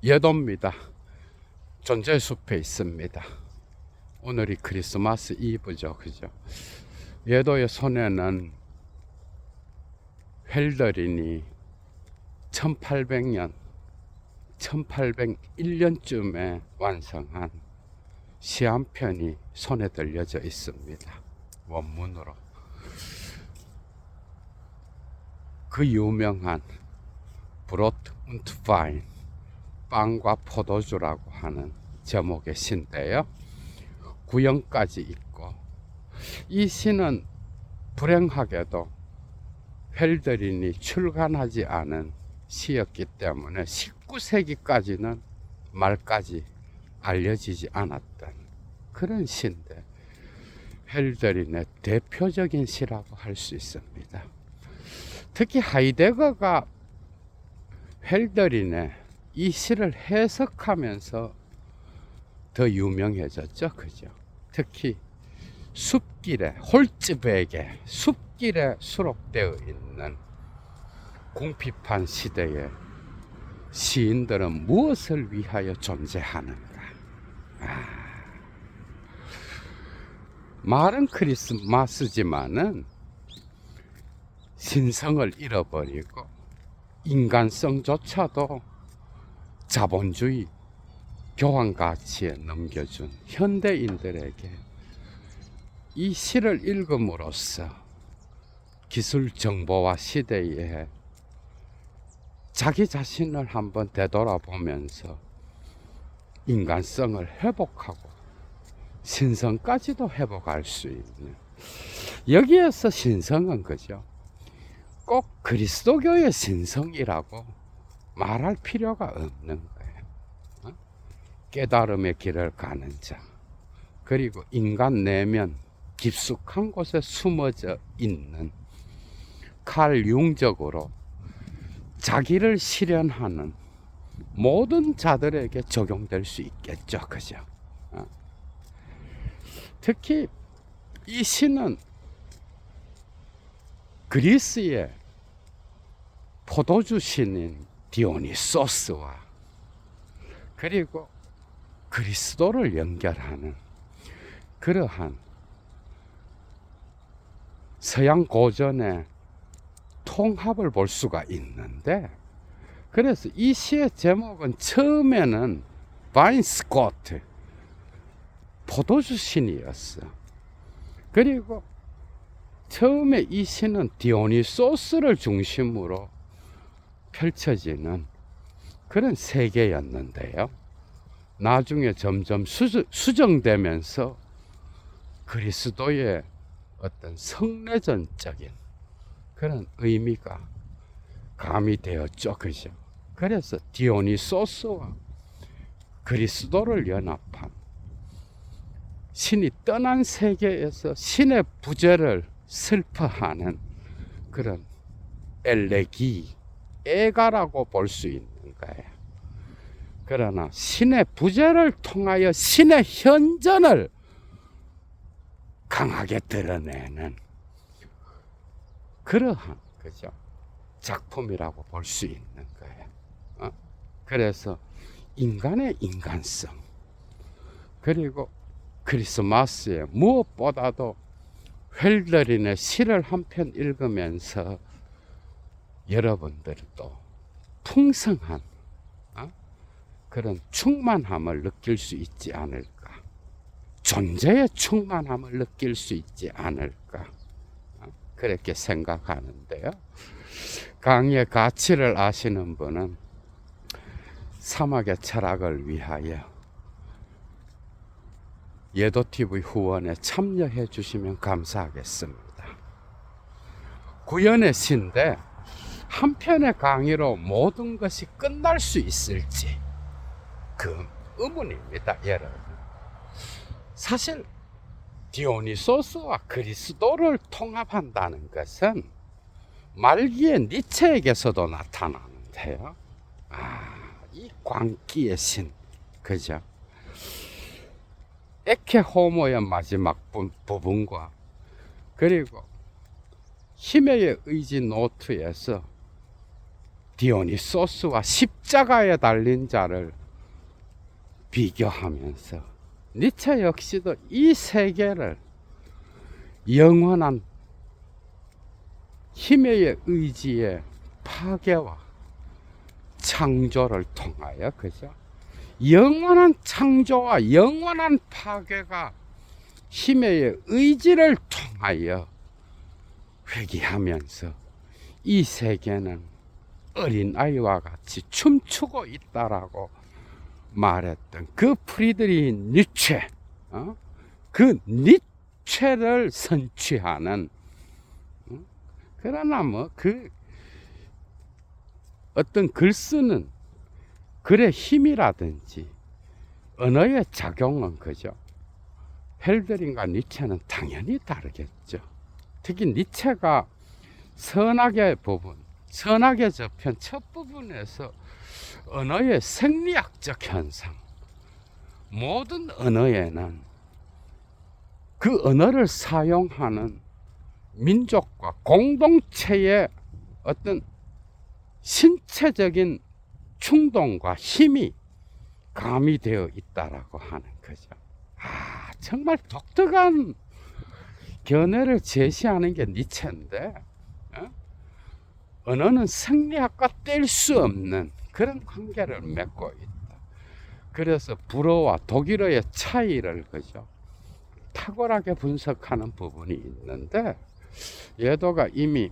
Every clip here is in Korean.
예도입니다. 존재 숲에 있습니다. 오늘이 크리스마스 이브죠, 그죠? 예도의 손에는 헬더린이 1800년, 1801년쯤에 완성한 시 한 편이 손에 들려져 있습니다. 원문으로. 그 유명한 브로트 운트 파인, 빵과 포도주라고 하는 제목의 시인데요. 구형까지 있고, 이 시는 불행하게도 헬더린이 출간하지 않은 시였기 때문에 19세기까지는 말까지 알려지지 않았던 그런 시인데, 헬더린의 대표적인 시라고 할 수 있습니다. 특히 하이데거가 헬더린의 이 시를 해석하면서 더 유명해졌죠, 그죠? 특히 숲길에, 홀츠백에 숲길에 수록되어 있는 궁핍한 시대에 시인들은 무엇을 위하여 존재하는가? 말은 크리스마스지만은 신성을 잃어버리고 인간성조차도 자본주의 교환 가치에 넘겨준 현대인들에게 이 시를 읽음으로써 기술 정보화 시대에 자기 자신을 한번 되돌아보면서 인간성을 회복하고 신성까지도 회복할 수 있는, 여기에서 신성은 그죠? 꼭 그리스도교의 신성이라고 말할 필요가 없는 거예요. 깨달음의 길을 가는 자, 그리고 인간 내면 깊숙한 곳에 숨어져 있는 칼 융적으로 자기를 실현하는 모든 자들에게 적용될 수 있겠죠, 그죠? 특히 이 시는 그리스의 포도주 신인 디오니소스와 그리고 그리스도를 연결하는 그러한 서양 고전의 통합을 볼 수가 있는데, 그래서 이 시의 제목은 처음에는 바인스코트, 포도주 신이었어. 그리고 처음에 이 시는 디오니소스를 중심으로 펼쳐지는 그런 세계였는데요. 나중에 점점 수정되면서 그리스도의 어떤 성례전적인 그런 의미가 가미되었죠, 그죠? 그래서 디오니소스와 그리스도를 연합한 신이 떠난 세계에서 신의 부재를 슬퍼하는 그런 엘레기, 애가라고 볼 수 있는 거예요. 그러나 신의 부재를 통하여 신의 현전을 강하게 드러내는 그러한, 그죠? 작품이라고 볼 수 있는 거예요. 그래서 인간의 인간성, 그리고 크리스마스에 무엇보다도 헬더린의 시를 한 편 읽으면서 여러분들도 풍성한 그런 충만함을 느낄 수 있지 않을까, 존재의 충만함을 느낄 수 있지 않을까, 그렇게 생각하는데요. 강의 가치를 아시는 분은 사막의 철학을 위하여 예도TV 후원에 참여해 주시면 감사하겠습니다. 구연의 시인데 한 편의 강의로 모든 것이 끝날 수 있을지 그 의문입니다, 여러분. 사실 디오니소스와 그리스도를 통합한다는 것은 말기의 니체에게서도 나타나는데요. 이 광기의 신, 그죠? 에케 호모의 마지막 부분과 그리고 힘의 의지 노트에서 디오니소스와 십자가에 달린 자를 비교하면서 니체 역시도 이 세계를 영원한 힘의 의지의 파괴와 창조를 통하여, 그죠? 영원한 창조와 영원한 파괴가 힘의 의지를 통하여 회귀하면서 이 세계는 어린아이와 같이 춤추고 있다라고 말했던 그 프리드리히 니체, 그 니체를 선취하는, 그러나 뭐 그 어떤 글 쓰는 글의 힘이라든지 언어의 작용은, 그죠? 헬더링과 니체는 당연히 다르겠죠. 특히 니체가 선악의 부분, 선악의 저편 첫 부분에서 언어의 생리학적 현상, 모든 언어에는 그 언어를 사용하는 민족과 공동체의 어떤 신체적인 충동과 힘이 가미되어 있다라고 하는 거죠. 정말 독특한 견해를 제시하는 게 니체인데, 언어는 생리학과 뗄 수 없는 그런 관계를 맺고 있다. 그래서 불어와 독일어의 차이를, 그죠, 탁월하게 분석하는 부분이 있는데, 예도가 이미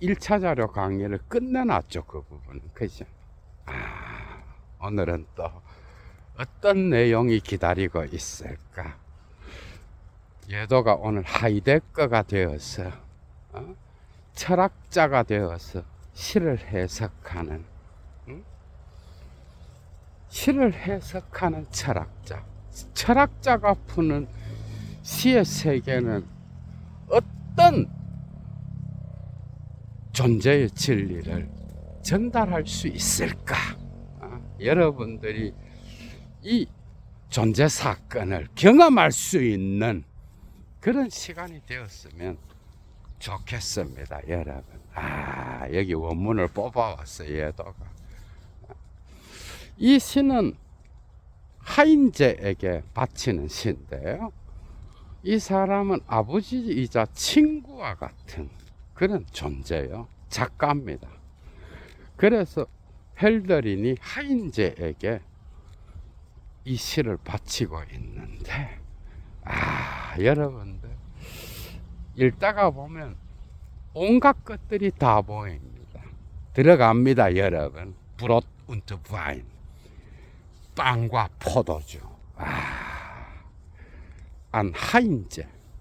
1차 자료 강의를 끝내놨죠. 그 부분은, 그죠? 오늘은 또 어떤 내용이 기다리고 있을까? 예도가 오늘 하이데거가 되어서 철학자가 되어서 시를 해석하는, 시를 해석하는 철학자가 푸는 시의 세계는 어떤 존재의 진리를 전달할 수 있을까? 여러분들이 이 존재 사건을 경험할 수 있는 그런 시간이 되었으면 좋겠습니다, 여러분. 여기 원문을 뽑아왔어요, 예도가. 이 시는 하인제에게 바치는 시인데요, 이 사람은 아버지이자 친구와 같은 그런 존재요, 작가입니다. 그래서 헬더린이 하인제에게 이 시를 바치고 있는데, 여러분들 읽다가 보면 온갖 것들이 다 보입니다. 들어갑니다, 여러분. 브롯 운트 바인, 빵과 포도주. 안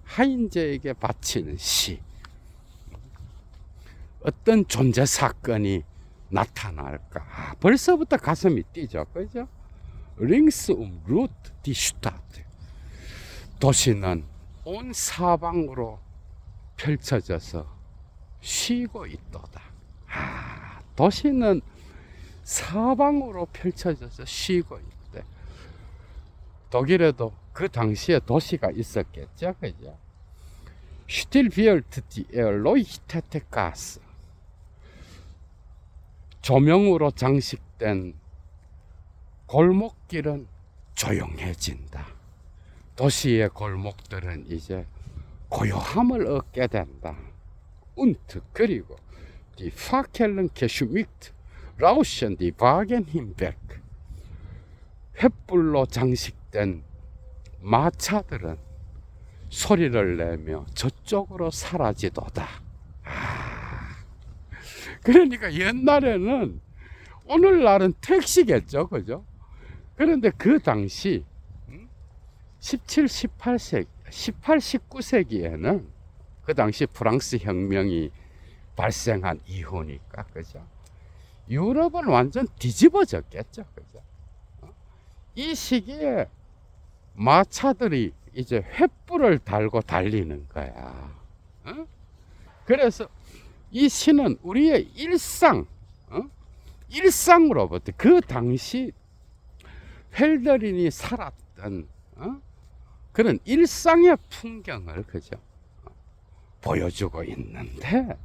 하인제에게 바치는 시. 어떤 존재 사건이 나타날까? 벌써부터 가슴이 뛰죠, 그죠? 링스 루트 디 슈타트. 도시는 온 사방으로 펼쳐져서 쉬고 있도다. 도시는 사방으로 펼쳐져서 쉬고 있대. 독일에도 그 당시에 도시가 있었겠죠, 그죠? 슈틸비얼트 디 에얼로이히테테 가스. 조명으로 장식된 골목길은 조용해진다. 도시의 골목들은 이제 고요함을 얻게 된다. 운트, 그리고 디 파켈른 게슈믹트 라우션 디 바겐힘베크. 횃불로 장식된 마차들은 소리를 내며 저쪽으로 사라지도다. 그러니까 옛날에는, 오늘날은 택시겠죠, 그죠? 그런데 그 당시 17, 18세기, 18, 19세기에는 그 당시 프랑스 혁명이 발생한 이후니까, 그죠? 유럽은 완전 뒤집어졌겠죠, 그죠? 이 시기에 마차들이 이제 횃불을 달고 달리는 거야. 그래서 이 시는 우리의 일상으로부터 그 당시 헬더린이 살았던 그런 일상의 풍경을, 그죠, 보여주고 있는데,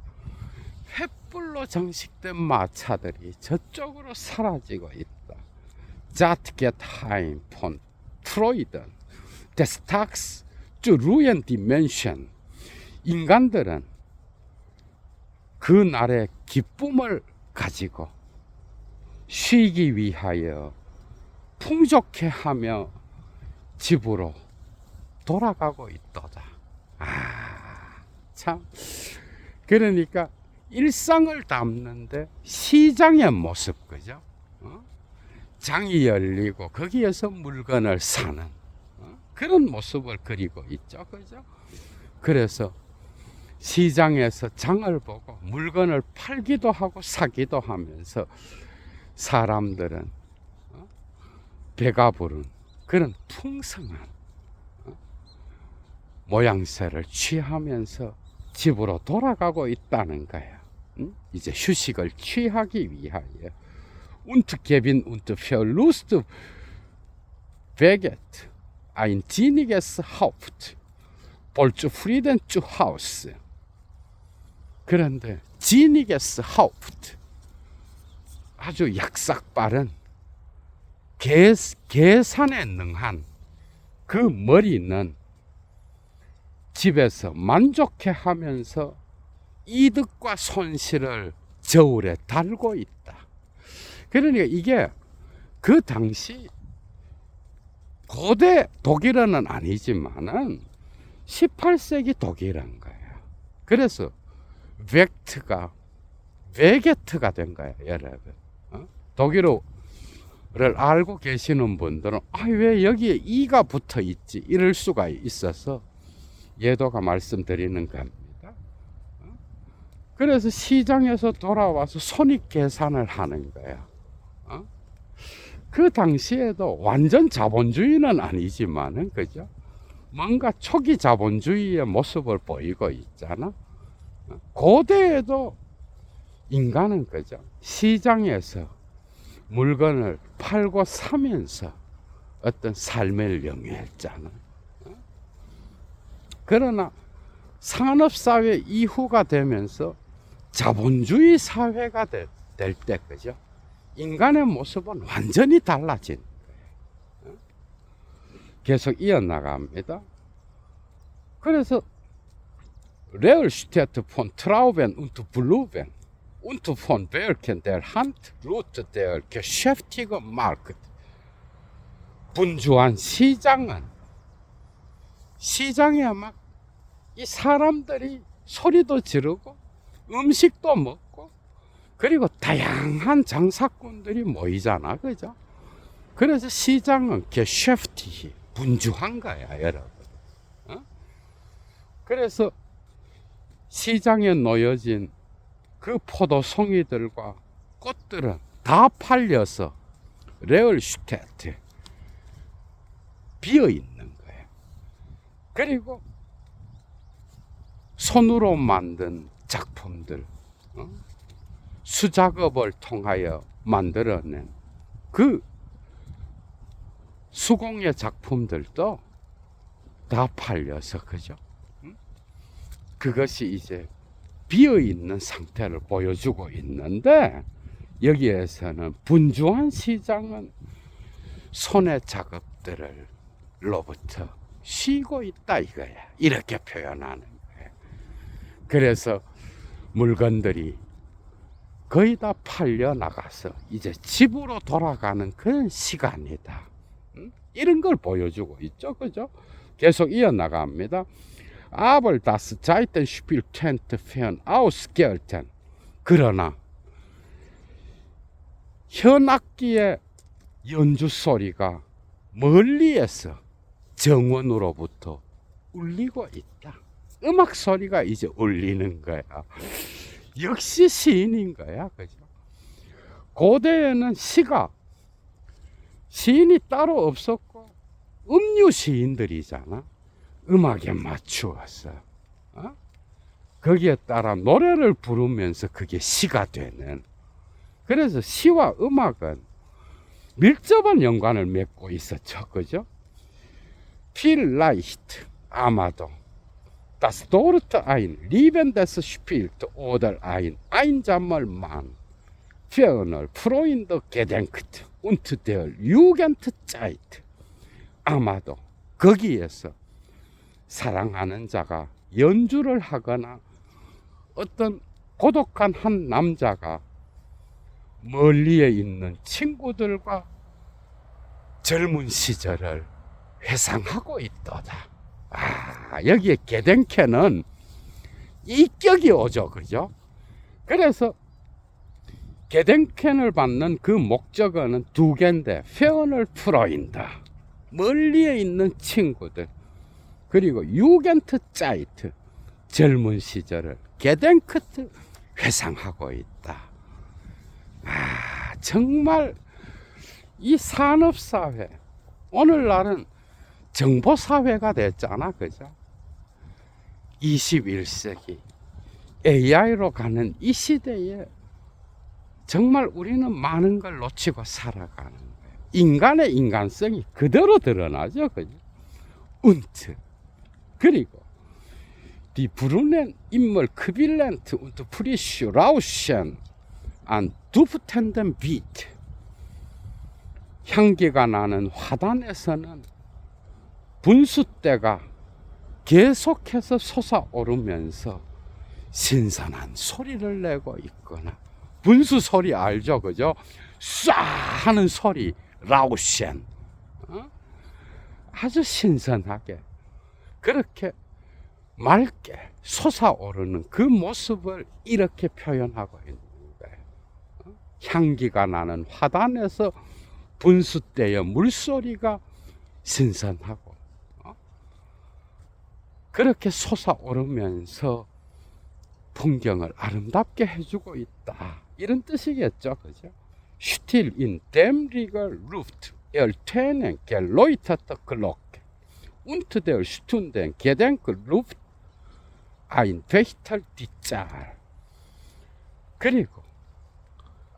뿔로 장식된 마차들이 저쪽으로 사라지고 있다. That get heim von Freuden, des Tags zu ruhen die Menschen. 인간들은 그 날의 기쁨을 가지고 쉬기 위하여 풍족해 하며 집으로 돌아가고 있도다. 참. 그러니까 일상을 담는데 시장의 모습, 그죠? 장이 열리고 거기에서 물건을 사는 그런 모습을 그리고 있죠, 그죠? 그래서 시장에서 장을 보고 물건을 팔기도 하고 사기도 하면서 사람들은 배가 부른 그런 풍성한 모양새를 취하면서 집으로 돌아가고 있다는 거야. 이제 휴식을 취하기 위하여. Und geben und Verlust veget ein dienliches Haupt, voll zufrieden zu Hause. 그런데 dienliches Haupt, 아주 약삭빠른 계산에 능한 그 머리는 집에서 만족해 하면서 이득과 손실을 저울에 달고 있다. 그러니까 이게 그 당시 고대 독일어는 아니지만은 18세기 독일어인 거예요. 그래서 벡트가 베게트가 된 거예요, 여러분. 독일어를 알고 계시는 분들은 왜 여기에 이가 붙어 있지 이럴 수가 있어서 예도가 말씀드리는 겁니다. 그래서 시장에서 돌아와서 손익 계산을 하는 거예요. 그 당시에도 완전 자본주의는 아니지만은, 그죠? 뭔가 초기 자본주의의 모습을 보이고 있잖아. 고대에도 인간은, 그죠? 시장에서 물건을 팔고 사면서 어떤 삶을 영위했잖아. 그러나 산업사회 이후가 되면서 자본주의 사회가 될 때, 그죠? 인간의 모습은 완전히 달라진 거예요. 계속 이어나갑니다. 그래서 Lehrstätte von Trauben und Blumen und von Werken der Hand ruht der geschäftige Markt. 분주한 시장은, 시장에 막 이 사람들이 소리도 지르고 음식도 먹고 그리고 다양한 장사꾼들이 모이잖아, 그죠? 그래서 시장은 geschäftig, 분주한 거야, 여러분. 그래서 시장에 놓여진 그 포도송이들과 꽃들은 다 팔려서 레얼슈테트 비어 있는 거예요. 그리고 손으로 만든 작품들, 수작업을 통하여 만들어낸 그 수공예 작품들도 다 팔려서, 그죠? 그것이 이제 비어있는 상태를 보여주고 있는데, 여기에서는 분주한 시장은 손의 작업들로부터 쉬고 있다 이거야. 이렇게 표현하는 거예요. 그래서 물건들이 거의 다 팔려 나가서 이제 집으로 돌아가는 그런 시간이다. 이런 걸 보여주고 있죠, 그죠? 계속 이어나갑니다. Aber das Zeitenspiel könnte fern ausgelten. 그러나 현악기의 연주 소리가 멀리에서 정원으로부터 울리고 있다. 음악 소리가 이제 울리는 거야. 역시 시인인 거야, 그죠? 고대에는 시인이 따로 없었고 음유 시인들이잖아. 음악에 맞추어서 거기에 따라 노래를 부르면서 그게 시가 되는. 그래서 시와 음악은 밀접한 연관을 맺고 있었죠, 그죠? Vielleicht 아마도 Das dort ein liebendes spielt oder ein einsamer Mann ferner Freunde gedenkt und der Jugendzeit. 아마도 거기에서 사랑하는 자가 연주를 하거나 어떤 고독한 한 남자가 멀리에 있는 친구들과 젊은 시절을 회상하고 있도다. 여기에 게덴케는 이격이 오죠, 그죠? 그래서 게덴켄을 받는 그 목적어는 두 개인데, 페어널 프로인다, 멀리에 있는 친구들, 그리고 유겐트 짜이트, 젊은 시절을 게덴크트 회상하고 있다. 정말 이 산업사회, 오늘날은 정보사회가 됐잖아, 그죠? 21세기 AI로 가는 이 시대에 정말 우리는 많은 걸 놓치고 살아가는 거예요. 인간의 인간성이 그대로 드러나죠, 그죠? 운트, 그리고 디 브루넨 인물 크빌렌트 운트 프리슈 라우셴 안 두프텐덴 비트, 향기가 나는 화단에서는 분수대가 계속해서 솟아오르면서 신선한 소리를 내고 있거나, 분수 소리 알죠, 그죠? 쏴 하는 소리, 라우셴, 아주 신선하게 그렇게 맑게 솟아오르는 그 모습을 이렇게 표현하고 있는 거예요. 향기가 나는 화단에서 분수대의 물소리가 신선하고 그렇게 솟아오르면서 풍경을 아름답게 해주고 있다, 이런 뜻이겠죠, 그죠? Still in dem Riegel Luft ertönen geläuterte Glocke und der Stunden Gedenkluft ein Wächter die Zahl. 그리고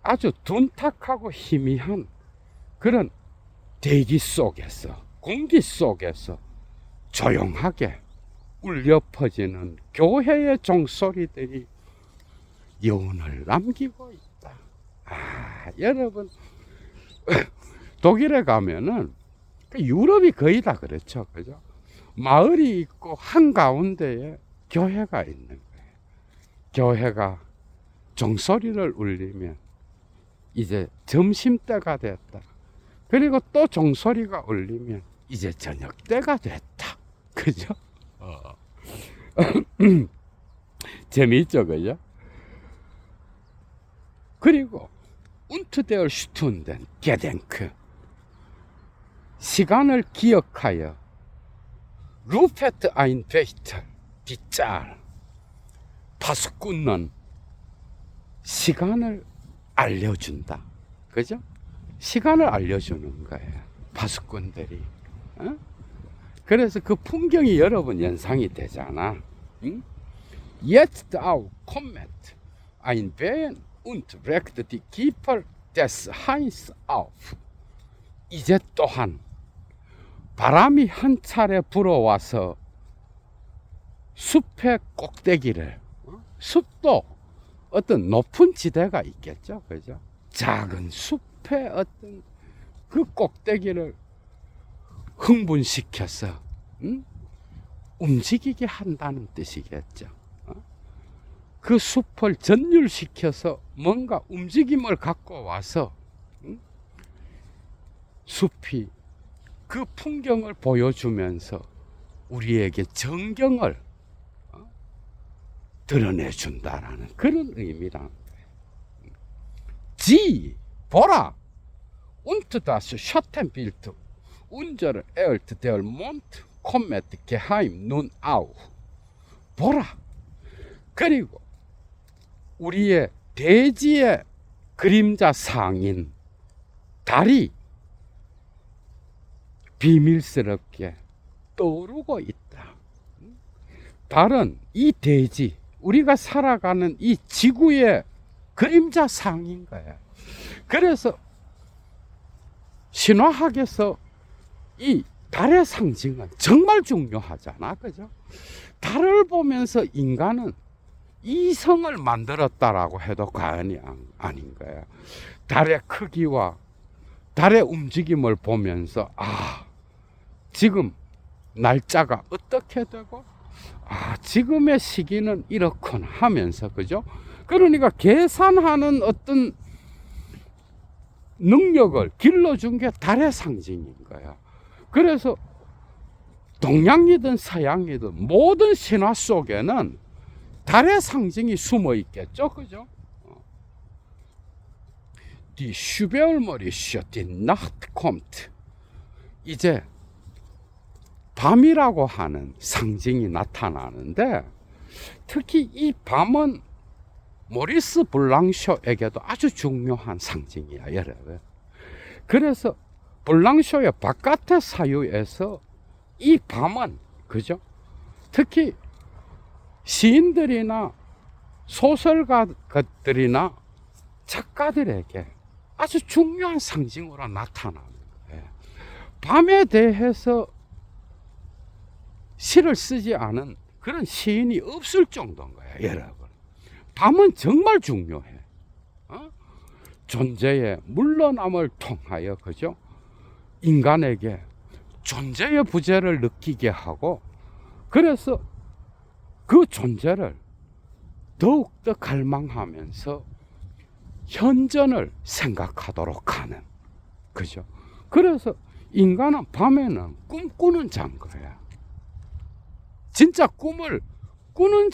아주 둔탁하고 희미한 그런 대기 속에서, 공기 속에서 조용하게 울려 퍼지는 교회의 종소리들이 여운을 남기고 있다. 여러분, 독일에 가면은 유럽이 거의 다 그렇죠, 그죠? 마을이 있고 한가운데에 교회가 있는 거예요. 교회가 종소리를 울리면 이제 점심때가 됐다. 그리고 또 종소리가 울리면 이제 저녁때가 됐다. 그죠? 재미있죠, 그죠? 그리고 운트데얼 슈툰덴 게덴크, 시간을 기억하여 루페트 아인 베이터 디짤, 파수꾼은 시간을 알려준다, 그죠? 시간을 알려주는 거예요, 파수꾼들이. 그래서 그 풍경이 여러분 연상이 되잖아. 응? Jetzt auch kommt ein Wehen und weckt die Kiefer des Hains auf. 이제 또한 바람이 한 차례 불어와서 숲의 꼭대기를, 숲도 어떤 높은 지대가 있겠죠, 그죠? 작은 숲의 어떤 그 꼭대기를 흥분시켜서 움직이게 한다는 뜻이겠죠. 그 숲을 전율시켜서 뭔가 움직임을 갖고 와서 숲이 그 풍경을 보여주면서 우리에게 정경을 드러내준다라는 그런 의미라는 거예요. 지, 보라, und das Schattenbild unser Erd der Mond kommt geheim nun auf. 보라. 그리고 우리의 대지의 그림자 상인 달이 비밀스럽게 떠오르고 있다. 달은 이 대지, 우리가 살아가는 이 지구의 그림자 상인 거야. 그래서 신화학에서 이 달의 상징은 정말 중요하잖아, 그죠? 달을 보면서 인간은 이성을 만들었다라고 해도 과언이 아닌 거예요. 달의 크기와 달의 움직임을 보면서 지금 날짜가 어떻게 되고 지금의 시기는 이렇군 하면서, 그죠? 그러니까 계산하는 어떤 능력을 길러준 게 달의 상징인 거야. 그래서 동양이든 서양이든 모든 신화 속에는 달의 상징이 숨어 있겠죠, 그죠? Die Schwärmerische, die Nacht kommt. 이제 밤이라고 하는 상징이 나타나는데, 특히 이 밤은 모리스 블랑쇼에게도 아주 중요한 상징이야, 여러분. 그래서 블랑쇼의 바깥의 사유에서 이 밤은, 그죠? 특히 시인들이나 소설가들이나 작가들에게 아주 중요한 상징으로 나타나는 거예요. 밤에 대해서 시를 쓰지 않은 그런 시인이 없을 정도인 거예요, 여러분. 밤은 정말 중요해. 존재의 물러남을 통하여, 그죠? 인간에게 존재의 부재를 느끼게 하고, 그래서 그 존재를 더욱더 갈망하면서 현전을 생각하도록 하는, 그죠? 그래서 인간은 밤에는 꿈꾸는 자인 거야. 진짜 꿈을 꾸는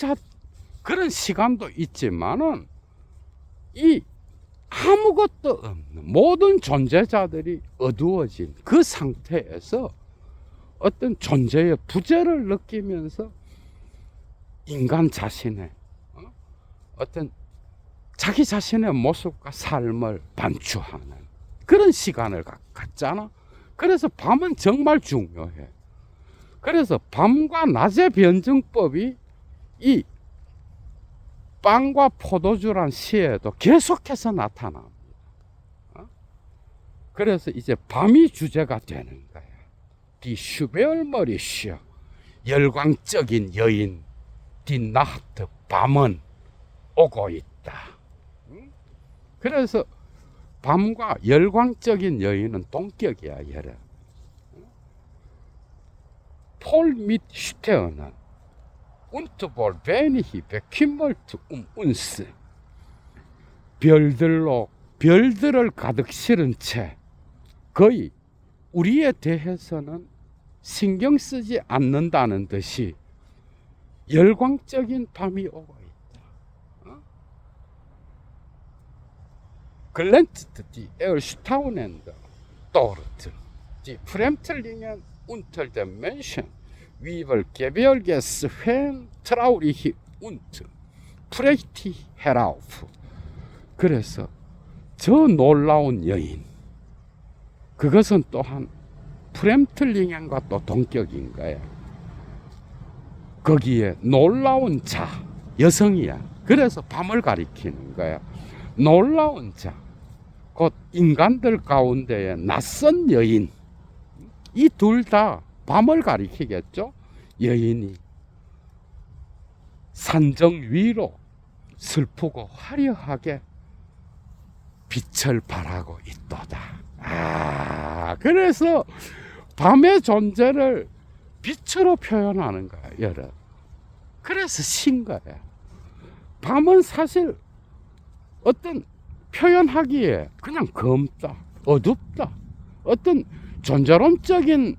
그런 시간도 있지만은, 이 아무것도 없는 모든 존재자들이 어두워진 그 상태에서 어떤 존재의 부재를 느끼면서 인간 자신의 어떤 자기 자신의 모습과 삶을 반추하는 그런 시간을 갖잖아. 그래서 밤은 정말 중요해. 그래서 밤과 낮의 변증법이 이 빵과 포도주란 시에도 계속해서 나타납니다. 그래서 이제 밤이 주제가 되는 거야. Die Schwärmerische, 열광적인 여인, die Nacht, 밤은 오고 있다. 그래서 밤과 열광적인 여인은 동격이야, 여러분. 폴 mit Sternen und wohl wenig bekümmert uns. 별들을 가득 실은 채 거의 우리에 대해서는 신경 쓰지 않는다는 듯이 열광적인 밤이 오고 있다. Glänzt die erstaunende dort, die Fremdlinge unter den Menschen, wie wir Gebirges wenn traurig und prächtig herauf. 그래서 저 놀라운 여인, 그것은 또한 프렘틀링과 또 동격인 거야. 거기에 놀라운 자, 여성이야. 그래서 밤을 가리키는 거야. 놀라운 자, 곧 인간들 가운데의 낯선 여인, 이 둘 다 밤을 가리키겠죠. 여인이 산정 위로 슬프고 화려하게 빛을 발하고 있도다. 그래서 밤의 존재를 빛으로 표현하는 거야, 여러분. 그래서 신 거야. 밤은 사실 어떤 표현하기에 그냥 검다, 어둡다, 어떤 존재론적인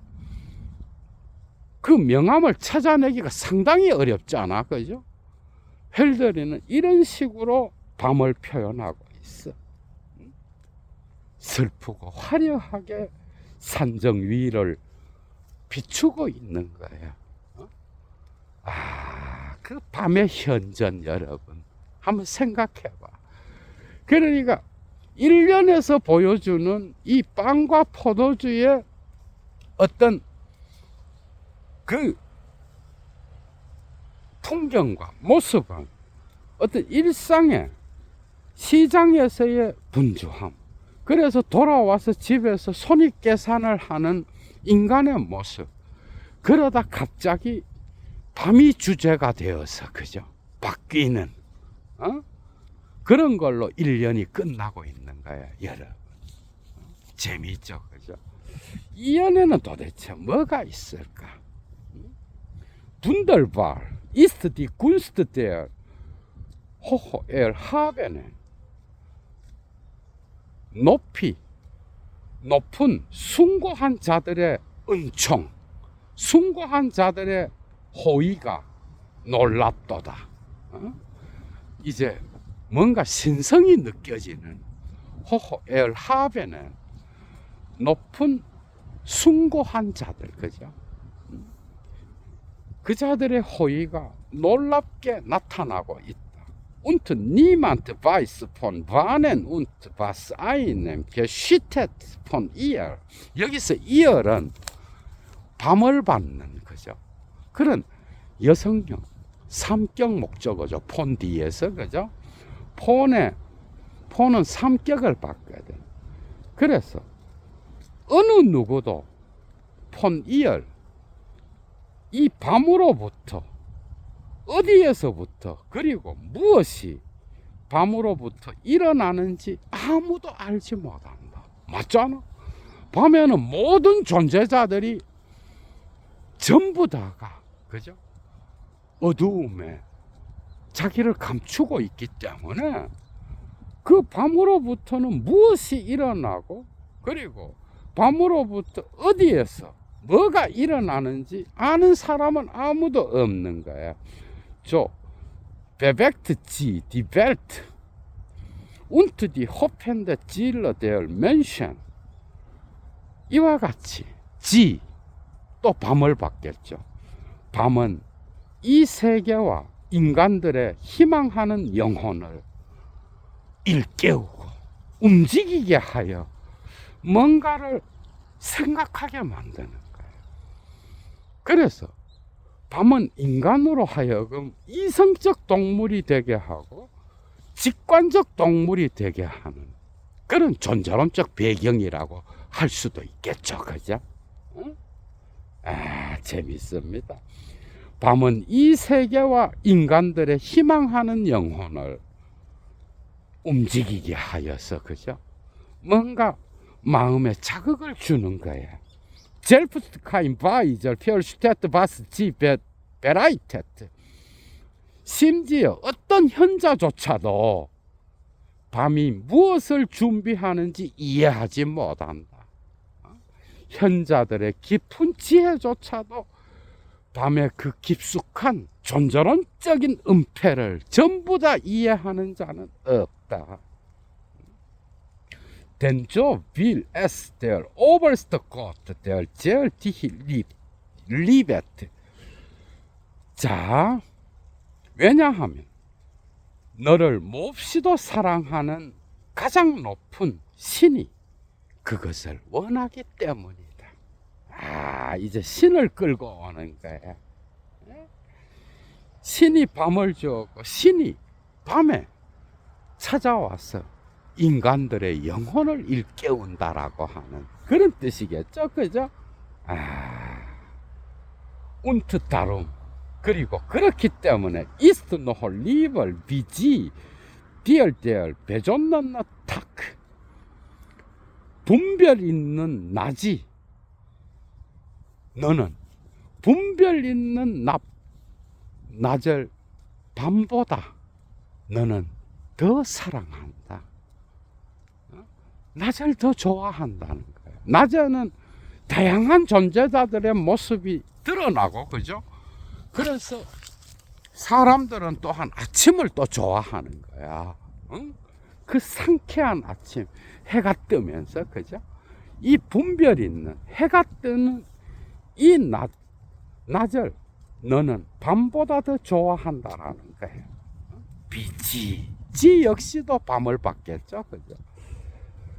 그 명암을 찾아내기가 상당히 어렵지 않아, 그죠? 헬더리는 이런 식으로 밤을 표현하고 있어. 슬프고 화려하게 산정 위를 비추고 있는 거예요. 그 밤의 현전, 여러분 한번 생각해봐. 그러니까 1년에서 보여주는 이 빵과 포도주의 어떤 그 풍경과 모습은 어떤 일상의 시장에서의 분주함, 그래서 돌아와서 집에서 손익계산을 하는 인간의 모습, 그러다 갑자기 밤이 주제가 되어서 그죠? 바뀌는 그런 걸로 1년이 끝나고 있는 거예요, 여러분. 재미있죠, 그죠? 이 안에는 도대체 뭐가 있을까? 분들발 ist die Kunst der Hocherhabenen. 높은 숭고한 자들의 은총, 숭고한 자들의 호의가 놀랍도다. 이제 뭔가 신성이 느껴지는 호헬하베는 높은 숭고한 자들, 그죠? 그 자들의 호의가 놀랍게 나타나고 있다. Und niemand weiß von wann und was einem geschieht von ihr. 여기서 이열은 밤을 받는 거죠. 그런 여성형 삼격 목적어죠. 폰 뒤에서, 그죠? 폰은 삼격을 받거든. 그래서 어느 누구도 폰 이열, 이 밤으로부터 어디에서부터 그리고 무엇이 밤으로부터 일어나는지 아무도 알지 못한다. 맞잖아? 밤에는 모든 존재자들이 전부 다가, 그죠? 어두움에 자기를 감추고 있기 때문에 그 밤으로부터는 무엇이 일어나고 그리고 밤으로부터 어디에서 뭐가 일어나는지 아는 사람은 아무도 없는 거야. 저 bewegt sie die Welt und die hoffende Ziele der Menschen. 이와 같이 지 또 밤을 받겠죠. 밤은 이 세계와 인간들의 희망하는 영혼을 일깨우고 움직이게 하여 뭔가를 생각하게 만드는 거예요. 그래서 밤은 인간으로 하여금 이성적 동물이 되게 하고 직관적 동물이 되게 하는 그런 존재론적 배경이라고 할 수도 있겠죠. 그죠? 재밌습니다. 밤은 이 세계와 인간들의 희망하는 영혼을 움직이게 하여서, 그죠? 뭔가 마음에 자극을 주는 거예요. Selbst kein Weise versteht, was sie bereitet. 심지어 어떤 현자조차도 밤이 무엇을 준비하는지 이해하지 못한다. 현자들의 깊은 지혜조차도 밤의 그 깊숙한 존재론적인 은폐를 전부 다 이해하는 자는 없다. Denn so will es der oberste Gott, der sehr dich liebet. 자, 왜냐하면 너를 몹시도 사랑하는 가장 높은 신이 그것을 원하기 때문이다. 이제 신을 끌고 오는 거야. 신이 밤을 주었고 신이 밤에 찾아와서 인간들의 영혼을 일깨운다라고 하는 그런 뜻이겠죠, 그죠? Und darum, 그리고 그렇기 때문에 ist noch lieber wie sie, der besonderen Tag. 분별 있는 낮이, 너는 분별 있는 낮을 밤보다 너는 더 사랑한다. 낮을 더 좋아한다는 거예요. 낮에는 다양한 존재자들의 모습이 드러나고, 그죠? 그래서 사람들은 또한 아침을 또 좋아하는 거야. 응? 그 상쾌한 아침, 해가 뜨면서, 그죠? 이 분별 있는 해가 뜨는 이 낮을 너는 밤보다 더 좋아한다라는 거예요. 지 역시도 밤을 받겠죠, 그죠?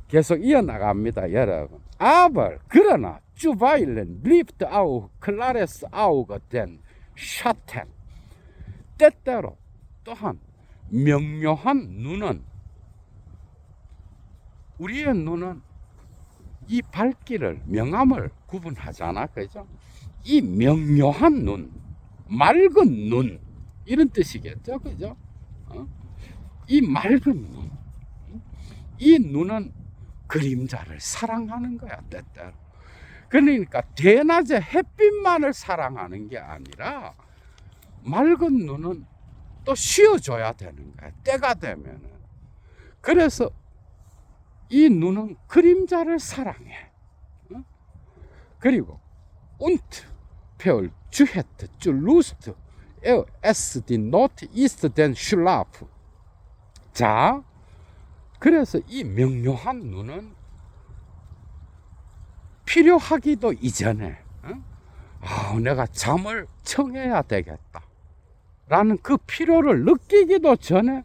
계속 이어나갑니다, 여러분. Aber 그러나 zuweilen bleibt auch klares Auge den Schatten. 때때로 또한 명료한 눈은, 우리의 눈은 이 밝기를, 명암을 구분하잖아, 그죠? 이 명료한 눈, 맑은 눈 이런 뜻이겠죠, 그죠? 이 맑은 눈, 이 눈은 그림자를 사랑하는 거야, 때때로. 그러니까 대낮에 햇빛만을 사랑하는 게 아니라 맑은 눈은 또 쉬어줘야 되는 거야, 때가 되면은. 그래서 이 눈은 그림자를 사랑해. 그리고 und 별 주헤트 주 루스트 에어 에스 디 노트 이스트 된 슐라프. 자, 그래서 이 명료한 눈은 필요하기도 이전에 내가 잠을 청해야 되겠다 라는 그 필요를 느끼기도 전에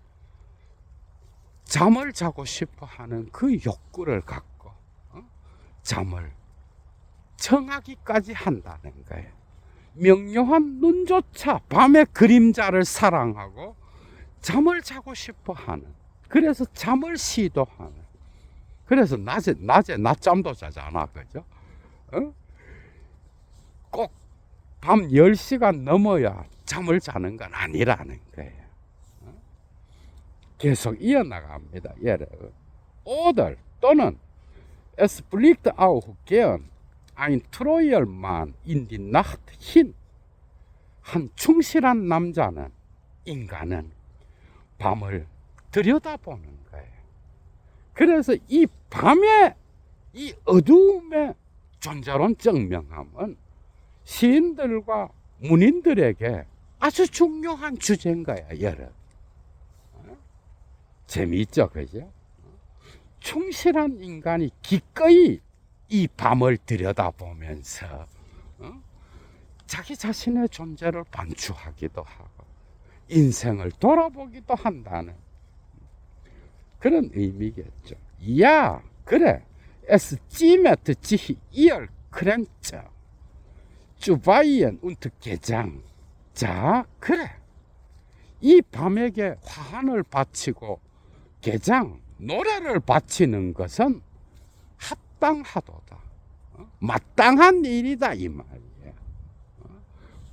잠을 자고 싶어 하는 그 욕구를 갖고 잠을 청하기까지 한다는 거예요. 명료한 눈조차 밤의 그림자를 사랑하고 잠을 자고 싶어 하는, 그래서 잠을 시도하는. 그래서 낮에 낮잠도 자잖아, 그죠? 꼭 밤 10시간 넘어야 잠을 자는 건 아니라는 거예요. 계속 이어나갑니다. 여러분, oder 또는 es blickt auch gern ein treuer Mann in die Nacht hin. 한 충실한 남자는, 인간은 밤을 들여다보는 거예요. 그래서 이 밤의 이 어두움의 존재론 증명함은 시인들과 문인들에게 아주 중요한 주제인 거야, 여러분. 재미있죠, 그죠? 충실한 인간이 기꺼이 이 밤을 들여다보면서 자기 자신의 존재를 반추하기도 하고 인생을 돌아보기도 한다는 그런 의미겠죠. 야, 그래. Es zimet sich ihr Kränze zuweilen und Gesang. 자, 그래. 이 밤에게 화환을 바치고 개장, 노래를 바치는 것은 합당하도다. 마땅한 일이다, 이 말이에요.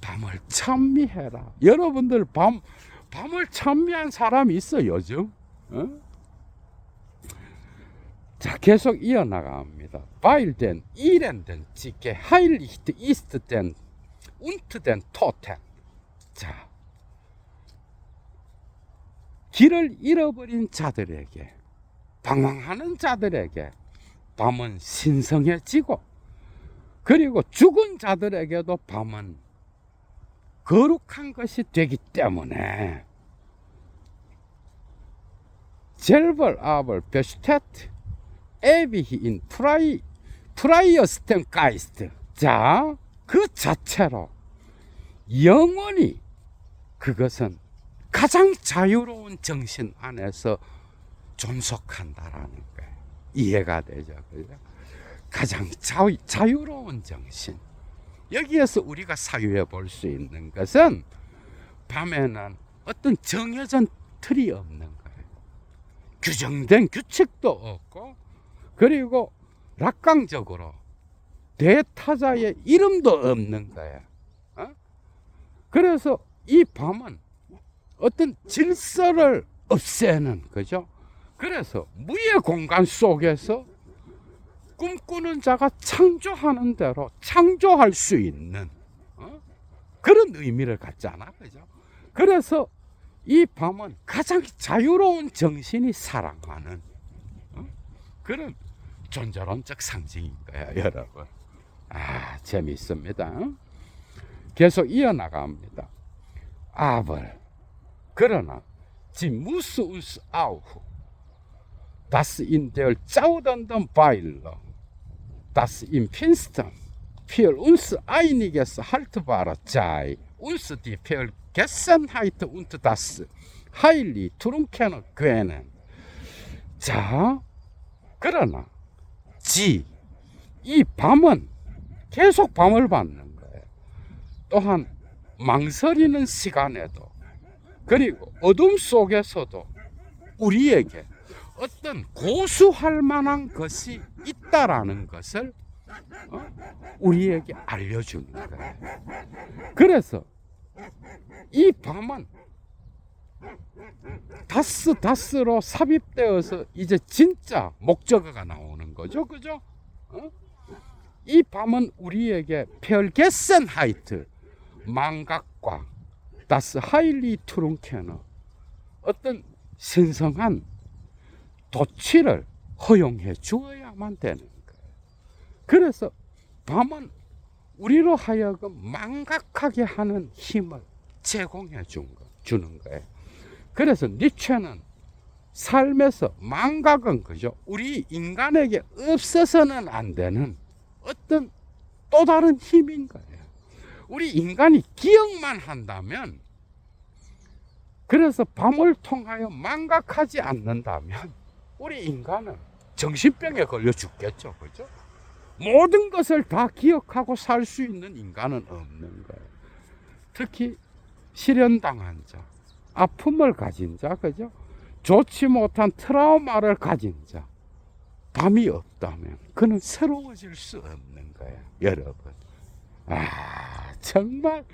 밤을 찬미해라. 여러분들 밤을 찬미한 사람이 있어, 요즘? 자, 계속 이어나갑니다. Weil den Elenden sich geheiligt ist den und den Toten. 자, 길을 잃어버린 자들에게, 방황하는 자들에게 밤은 신성해지고, 그리고 죽은 자들에게도 밤은 거룩한 것이 되기 때문에 selber aber besteht ewig in freiesten Geist. 자, 그 자체로 영원히 그것은 가장 자유로운 정신 안에서 존속한다라는 거예요. 이해가 되죠? 그죠? 가장 자유로운 정신. 여기에서 우리가 사유해 볼 수 있는 것은 밤에는 어떤 정해진 틀이 없는 거예요. 규정된 규칙도 없고, 그리고 낙관적으로 대타자의 이름도 없는 거예요. 그래서 이 밤은 어떤 질서를 없애는, 그죠? 그래서 무의 공간 속에서 꿈꾸는 자가 창조하는 대로 창조할 수 있는 그런 의미를 갖잖아, 그죠? 그래서 이 밤은 가장 자유로운 정신이 사랑하는 그런 존재론적 상징인 거야, 여러분. 재미있습니다. 계속 이어나갑니다. Aber 그러나 sie muss uns auch das in der zaudernden Weile, das im Finstern für uns einiges haltbar sei, uns die Vergessenheit und das heilig trunkene Quänen. 자, 그러나 이 밤은 계속 밤을 받는 거예요. 또한 망설이는 시간에도, 그리고 어둠 속에서도 우리에게 어떤 고수할 만한 것이 있다라는 것을 우리에게 알려주는 거예요. 그래서 이 밤은 다스로 삽입되어서 이제 진짜 목적어가 나오는 거죠. 그죠? 이 밤은 우리에게 펠게센하이트, 망각과 다스 하일리 트룬케너, 어떤 신성한 도취를 허용해 주어야만 되는 거예요. 그래서 밤은 우리로 하여금 망각하게 하는 힘을 제공해 주는 거예요. 그래서 니체는 삶에서 망각은 그죠, 우리 인간에게 없어서는 안 되는 어떤 또 다른 힘인 거예요. 우리 인간이 기억만 한다면, 그래서 밤을 통하여 망각하지 않는다면 우리 인간은 정신병에 걸려 죽겠죠. 그죠? 모든 것을 다 기억하고 살 수 있는 인간은 없는 거예요. 특히 실현당한 자, 아픔을 가진 자, 그죠? 좋지 못한 트라우마를 가진 자, 밤이 없다면 그는 새로워질 수 없는 거예요. 여러분, 정말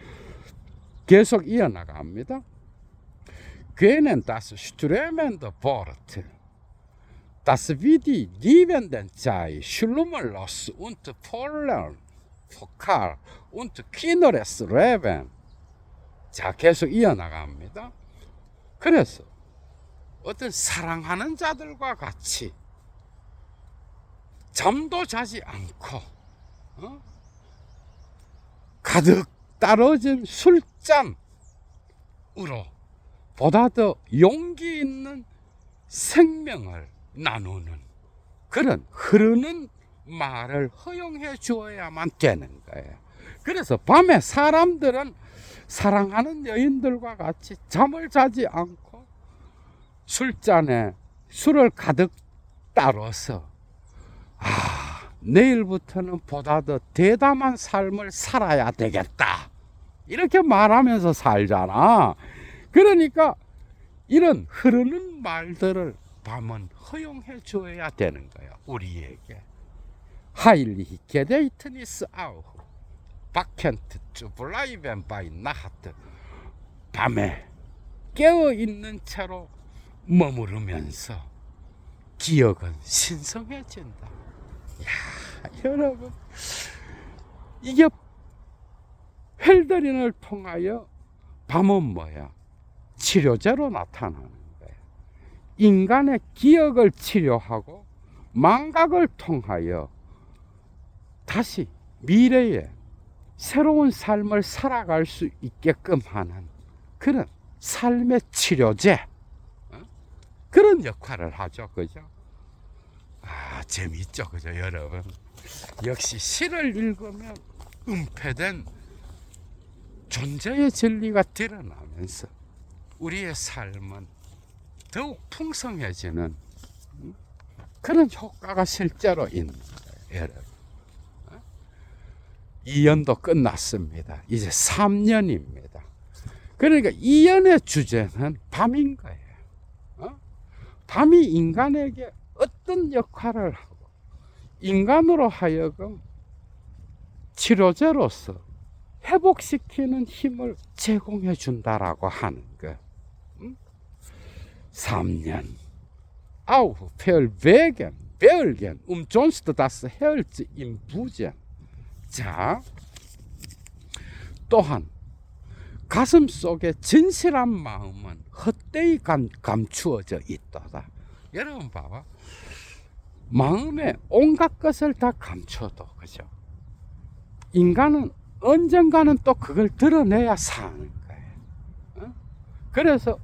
계속 이어나갑니다. Können das Strömen der Worte, das wie die liebenden Zeit schlummerlos und voller Vokal und kinderes Leben. 자, 계속 이어나갑니다. 그래서 어떤 사랑하는 자들과 같이 잠도 자지 않고 가득 따라진 술잔으로 보다 더 용기 있는 생명을 나누는 그런 흐르는 말을 허용해 주어야만 되는 거예요. 그래서 밤에 사람들은 사랑하는 여인들과 같이 잠을 자지 않고 술잔에 술을 가득 따라서 내일부터는 보다 더 대담한 삶을 살아야 되겠다, 이렇게 말하면서 살잖아. 그러니까 이런 흐르는 말들을 밤은 허용해 줘야 되는 거야, 우리에게. 하일리 게데이트니스 아우 바켄트 쭈블라이벤 바이 나하트. 밤에 깨어있는 채로 머무르면서 기억은 신성해진다. 야, 여러분, 이게 헬더린을 통하여 밤은 뭐야? 치료제로 나타나는 거예요. 인간의 기억을 치료하고 망각을 통하여 다시 미래에 새로운 삶을 살아갈 수 있게끔 하는 그런 삶의 치료제, 그런 역할을 하죠. 그죠? 재미있죠. 그죠, 여러분? 역시 시를 읽으면 은폐된 존재의 진리가 드러나면서 우리의 삶은 더욱 풍성해지는 그런 효과가 실제로 있는 거예요, 여러분. 2년도 끝났습니다. 이제 3년입니다. 그러니까 2년의 주제는 밤인 거예요. 밤이 인간에게 어떤 역할을 하고 인간으로 하여금 치료제로서 회복시키는 힘을 제공해 준다라고 하는 것. 3년. Auch Belgen, umsonst das Herz im Busen. 자, 또한 가슴 속에 진실한 마음은 헛되이 감추어져 있도다. 여러분 봐봐. 마음에 온갖 것을 다 감춰도, 그죠? 인간은 언젠가는 또 그걸 드러내야 사는 거예요. 그래서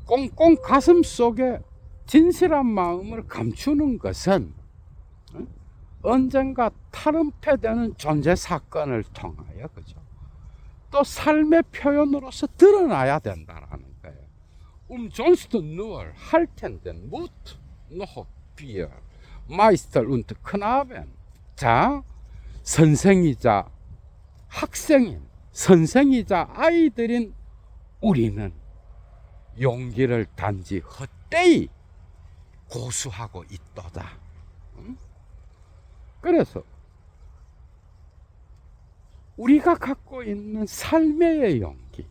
꽁꽁 가슴 속에 진실한 마음을 감추는 것은 언젠가 탈은폐되는 존재 사건을 통하여, 그죠? 또 삶의 표현으로서 드러나야 된다라는 거예요. Sonst nur halten den Mut noch wir Meister und Knaben. 자, 선생이자 학생인, 선생이자 아이들인 우리는 용기를 단지 헛되이 고수하고 있도다. 그래서 우리가 갖고 있는 삶의 용기,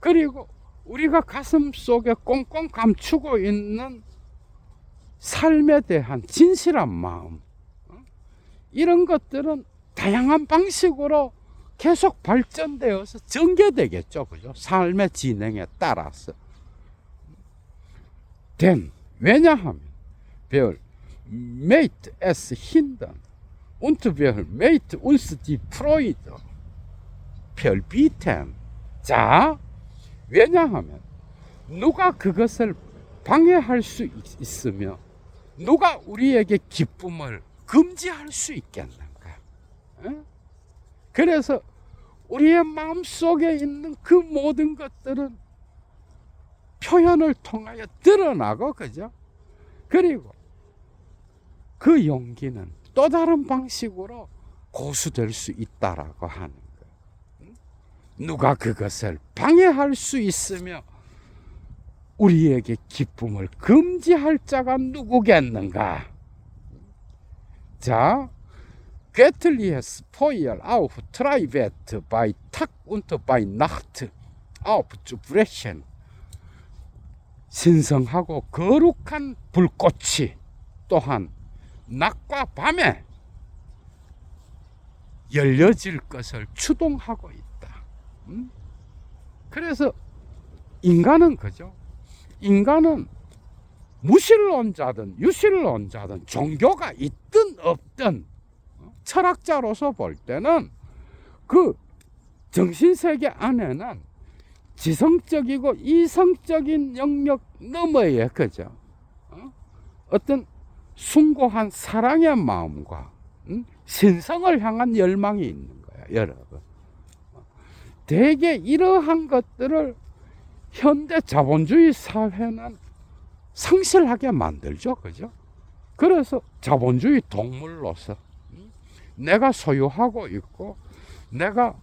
그리고 우리가 가슴 속에 꽁꽁 감추고 있는 삶에 대한 진실한 마음, 이런 것들은 다양한 방식으로 계속 발전되어서 전개되겠죠. 그죠? 삶의 진행에 따라서. 왜냐하면, 별, mate es hindern und wer mate uns die Freude verbieten. 자, 왜냐하면 누가 그것을 방해할 수 있으며 누가 우리에게 기쁨을 금지할 수 있겠는가? 그래서 우리의 마음속에 있는 그 모든 것들은 표현을 통하여 드러나고, 그죠? 그리고 그 용기는 또 다른 방식으로 고수될 수 있다라고 하는 거예요. 누가 그것을 방해할 수 있으며 우리에게 기쁨을 금지할 자가 누구겠는가? 자, Göttliches Feuer auf Treibet bei Tag und bei Nacht aufzubrechen. 신성하고 거룩한 불꽃이 또한 낮과 밤에 열려질 것을 추동하고 있다. 그래서 인간은, 그죠? 인간은 무신론자든 유신론자든 종교가 있든 없든 철학자로서 볼 때는 그 정신세계 안에는 지성적이고 이성적인 영역 너머에, 그죠? 어떤 숭고한 사랑의 마음과 신성을 향한 열망이 있는 거야, 여러분. 대개 이러한 것들을 현대 자본주의 사회는 상실하게 만들죠, 그죠? 그래서 자본주의 동물로서 내가 소유하고 있고 내가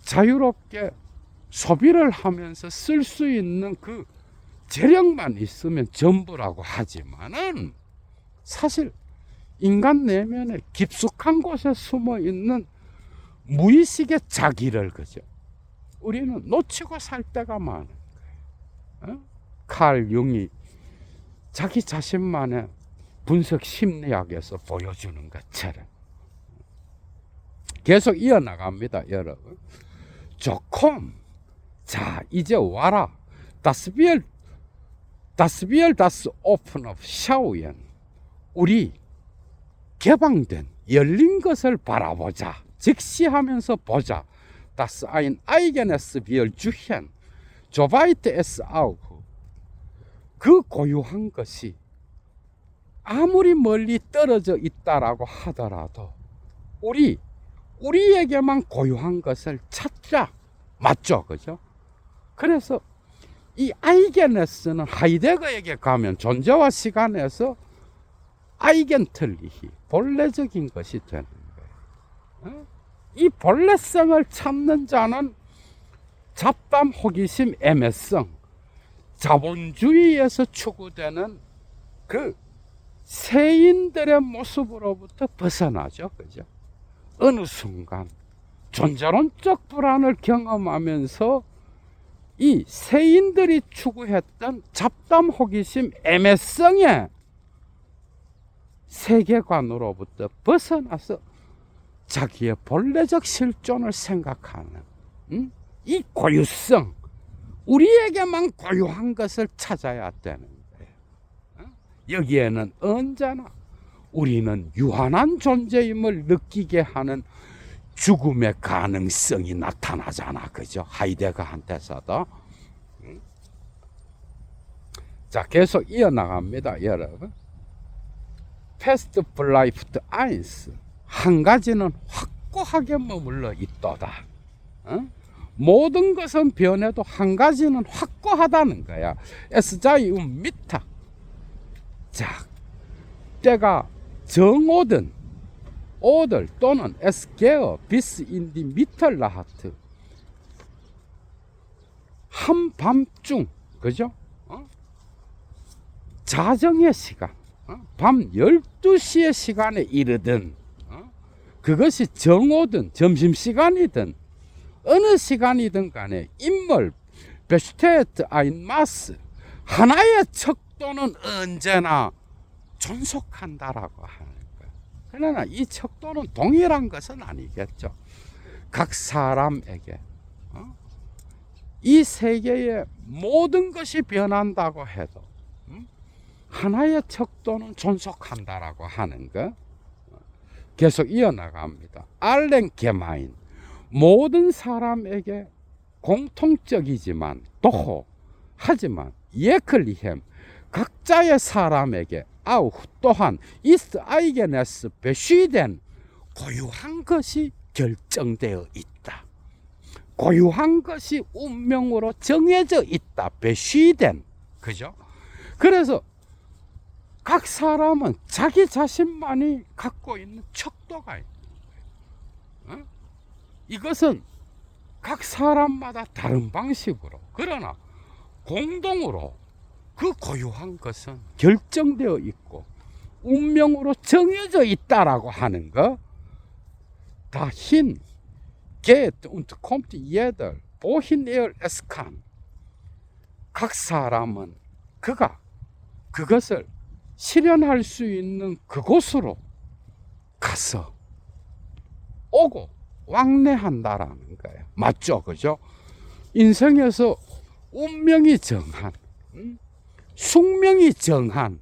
자유롭게 소비를 하면서 쓸 수 있는 그 재력만 있으면 전부라고 하지만은 사실 인간 내면에 깊숙한 곳에 숨어 있는 무의식의 자기를, 그죠? 우리는 놓치고 살 때가 많은 거예요. 칼 융이 자기 자신만의 분석 심리학에서 보여주는 것처럼 계속 이어나갑니다, 여러분. 조금, 자, 이제 와라. Das wird das Open of Schauen. 우리 개방된, 열린 것을 바라보자. 직시하면서 보자. Das ein eigenes wir suchen. Soweit es auch. 그 고유한 것이 아무리 멀리 떨어져 있다라고 하더라도 우리에게만 고유한 것을 찾자. 맞죠? 그죠? 그래서 이 아이겐네스는 하이데거에게 가면 존재와 시간에서 아이겐틀리히 본래적인 것이 되는 거예요. 이 본래성을 찾는 자는 잡담, 호기심, 애매성, 자본주의에서 추구되는 그 세인들의 모습으로부터 벗어나죠. 그죠? 어느 순간 존재론적 불안을 경험하면서 이 세인들이 추구했던 잡담, 호기심, 애매성의 세계관으로부터 벗어나서 자기의 본래적 실존을 생각하는 이 고유성, 우리에게만 고유한 것을 찾아야 되는 거예요. 여기에는 언제나 우리는 유한한 존재임을 느끼게 하는 죽음의 가능성이 나타나잖아, 그죠? 하이데거한테서도. 자, 계속 이어나갑니다, 여러분. Fest bleibt eins. 한 가지는 확고하게 머물러 있도다. 모든 것은 변해도 한 가지는 확고하다는 거야. Es sei Mittag. 자, 때가 정오든 오들 또는 es gehe bis in die Mitternacht. 한밤중, 그죠? 자정의 시간, 밤 12시의 시간에 이르든 그것이 정오든 점심시간이든 어느 시간이든 간에 인물 베슈테트 아인마스, 하나의 척도는 언제나 존속한다라고 하는 거예요. 그러나 이 척도는 동일한 것은 아니겠죠. 각 사람에게 이 세계의 모든 것이 변한다고 해도 하나의 척도는 존속한다라고 하는 것 계속 이어나갑니다. 알렌 게마인, 모든 사람에게 공통적이지만 또 하지만 예클리햄, 각자의 사람에게 아우 또한 이스트 아이게네스 베쉬된 고유한 것이 결정되어 있다. 고유한 것이 운명으로 정해져 있다. 베쉬된, 그죠? 그래서 각 사람은 자기 자신만이 갖고 있는 척도가 있는 거예요. 이것은 각 사람마다 다른 방식으로, 그러나 공동으로 그 고유한 것은 결정되어 있고 운명으로 정해져 있다라고 하는 것. 다힌 geht und kommt jeder wohin es kann. 각 사람은 그것을 실현할 수 있는 그곳으로 가서 오고 왕래한다라는 거예요. 맞죠? 그죠? 인생에서 운명이 정한, 숙명이 정한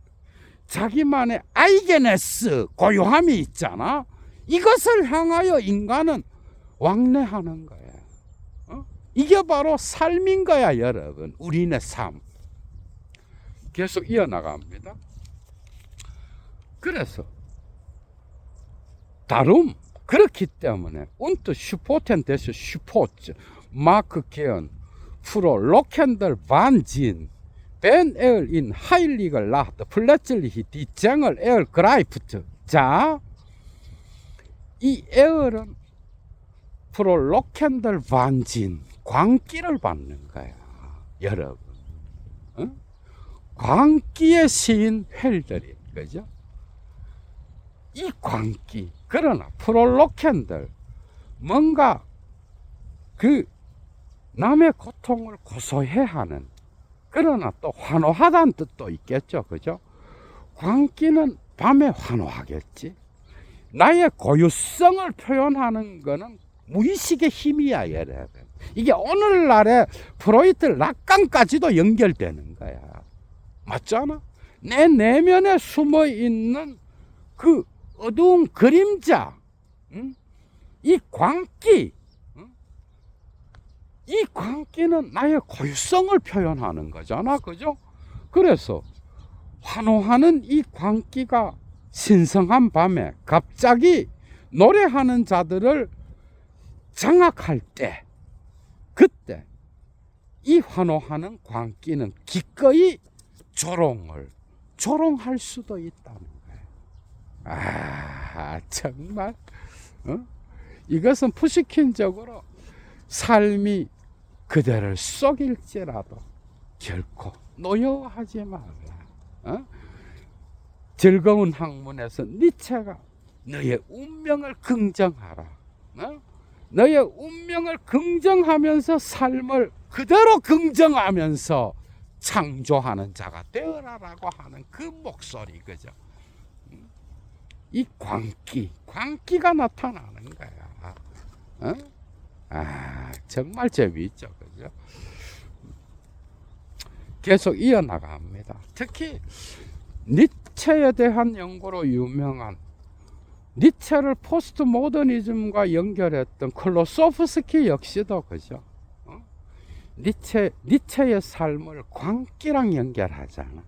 자기만의 아이게네스, 고요함이 있잖아. 이것을 향하여 인간은 왕래하는 거예요. 이게 바로 삶인 거야, 여러분. 우리네 삶. 계속 이어나갑니다. 그래서 다름, 그렇기 때문에 und 슈포텐 des Sports 마크 게언 프로 로켄들 반진 벤 에얼 인 하일리걸 라트 플래츠리히 디쟁을 에얼 그라이프트. 자, 이 에얼은 프로 로켄들 반진, 광기를 받는 거야, 여러분. 광기의 시인 헬들이, 그죠? 이 광기, 그러나 프롤로켄들, 뭔가 그 남의 고통을 고소해하는, 그러나 또 환호하다는 뜻도 있겠죠, 그죠? 광기는 밤에 환호하겠지. 나의 고유성을 표현하는 거는 무의식의 힘이야, 여러분. 이게 오늘날의 프로이트 락강까지도 연결되는 거야. 맞잖아? 내 내면에 숨어 있는 그 어두운 그림자, 이 광기, 이 광기는 나의 고유성을 표현하는 거잖아, 그죠? 그래서 환호하는 이 광기가 신성한 밤에 갑자기 노래하는 자들을 장악할 때, 그때 이 환호하는 광기는 기꺼이 조롱할 수도 있다는 거예요. 정말 이것은 푸시킨적으로 삶이 그대를 속일지라도 결코 노여워하지 말라. 즐거운 학문에서 니체가 너의 운명을 긍정하라. 너의 운명을 긍정하면서 삶을 그대로 긍정하면서 창조하는 자가 되어라라고 하는 그 목소리, 그죠? 이 광기가 나타나는 거야. 정말 재미있죠, 그죠? 계속 이어나갑니다. 특히 니체에 대한 연구로 유명한, 니체를 포스트 모더니즘과 연결했던 클로소프스키 역시도, 그죠? 니체의 삶을 광기랑 연결하잖아.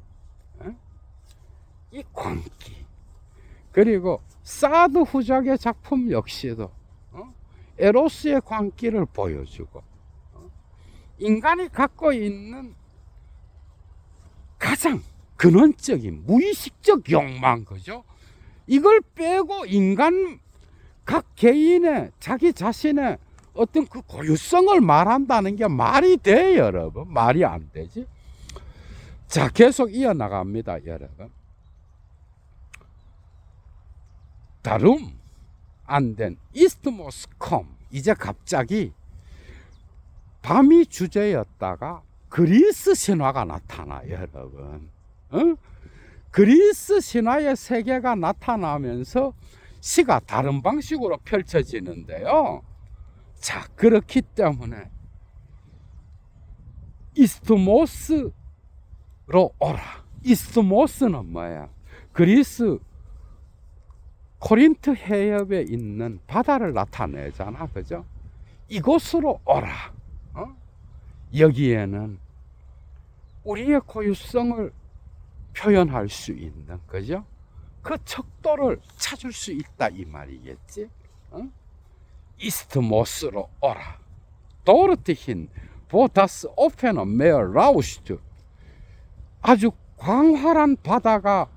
이 광기. 그리고 사드 후작의 작품 역시도 에로스의 광기를 보여주고, 인간이 갖고 있는 가장 근원적인 무의식적 욕망, 그죠? 이걸 빼고 인간 각 개인의 자기 자신의 어떤 그 고유성을 말한다는 게 말이 돼, 여러분? 말이 안 되지. 자, 계속 이어나갑니다, 여러분. 다름 안 된 이스트모스 컴. 이제 갑자기 밤이 주제였다가 그리스 신화가 나타나요, 여러분. 그리스 신화의 세계가 나타나면서 시가 다른 방식으로 펼쳐지는데요. 자, 그렇기 때문에 이스트모스로 오라. 이스트모스는 뭐야? 그리스 코린트 해협에 있는 바다를 나타내잖아, 그죠? 이곳으로 오라. 여기에는 우리의 고유성을 표현할 수 있는, 그죠? 그 척도를 찾을 수 있다 이 말이겠지. 이스트모스로 오라. 도르트힌 보다스 오페너 메어 라우슈트. 아주 광활한 바다가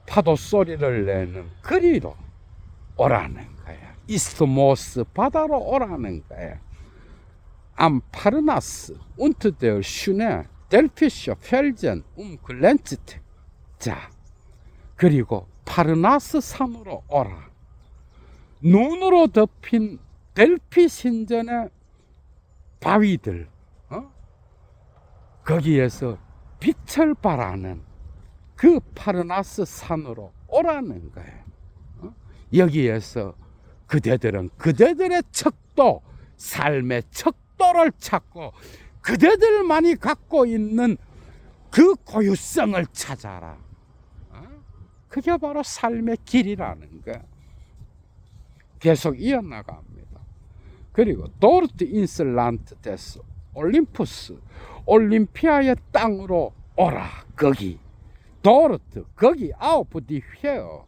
파도 소리를 내는 그리로 오라는 거야. 이스트모스 바다로 오라는 거야. 암파르나스 운트데어 슈네 델피셔 펠젠 글렌츠트. 자, 그리고 파르나스 산으로 오라. 눈으로 덮인 델피 신전의 바위들, 거기에서 빛을 발하는 그 파르나스 산으로 오라는 거예요. 여기에서 그대들은 그대들의 척도, 삶의 척도를 찾고 그대들만이 갖고 있는 그 고유성을 찾아라. 그게 바로 삶의 길이라는 거야. 계속 이어나갑니다. 그리고 도르트 인슬란트 데스 올림푸스, 올림피아의 땅으로 오라. 거기 도르트, 거기 아우프디 휘어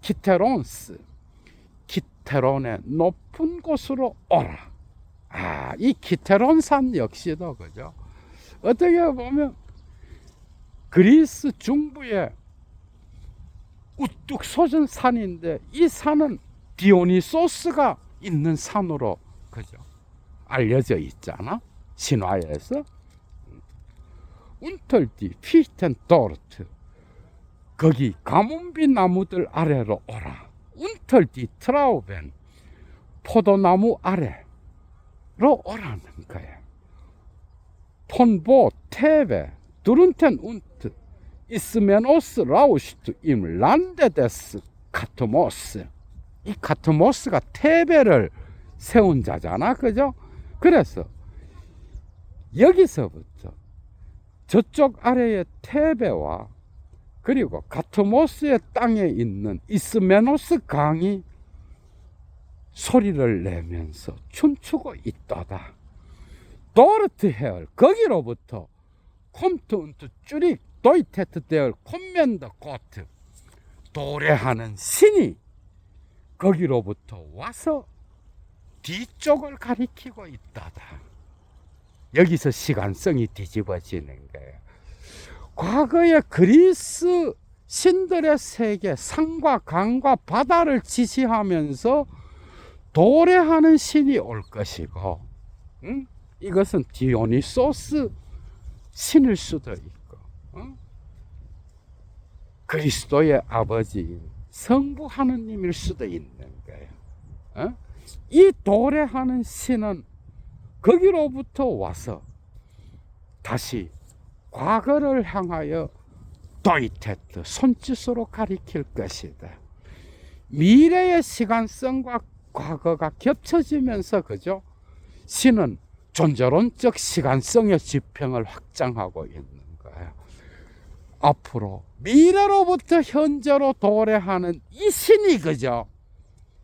키테론스, 키테론의 높은 곳으로 오라. 이 키테론산 역시도 그죠? 어떻게 보면 그리스 중부의 우뚝 솟은 산인데, 이 산은 디오니소스가 있는 산으로 그죠? 알려져 있잖아, 신화에서. 운털디 피텐 도르트, 거기 가뭄비 나무들 아래로 오라. 운털디 트라우벤, 포도나무 아래로 오라는 거야. 폰보 테베 두룬텐 운트 이스메노스 라우슈트 임 란데데스 카트모스. 이 카트모스가 테베를 세운 자잖아, 그죠? 그래서 여기서부터 저쪽 아래의 테베와 그리고 카트모스의 땅에 있는 이스메노스 강이 소리를 내면서 춤추고 있다다. 도르트 헤얼, 거기로부터 콤트 운트 쭈릭 도이테트 데얼 콤멘더 코트, 도래하는 신이 거기로부터 와서 뒤쪽을 가리키고 있다다. 여기서 시간성이 뒤집어지는 거예요. 과거의 그리스 신들의 세계, 산과 강과 바다를 지시하면서 도래하는 신이 올 것이고, 이것은 디오니소스 신일 수도 있고, 그리스도의 아버지인 성부 하느님일 수도 있는 거예요. 이 도래하는 신은 거기로부터 와서 다시 과거를 향하여 도이테트, 손짓으로 가리킬 것이다. 미래의 시간성과 과거가 겹쳐지면서 그죠? 신은 존재론적 시간성의 지평을 확장하고 있는 거예요. 앞으로 미래로부터 현재로 도래하는 이 신이 그죠?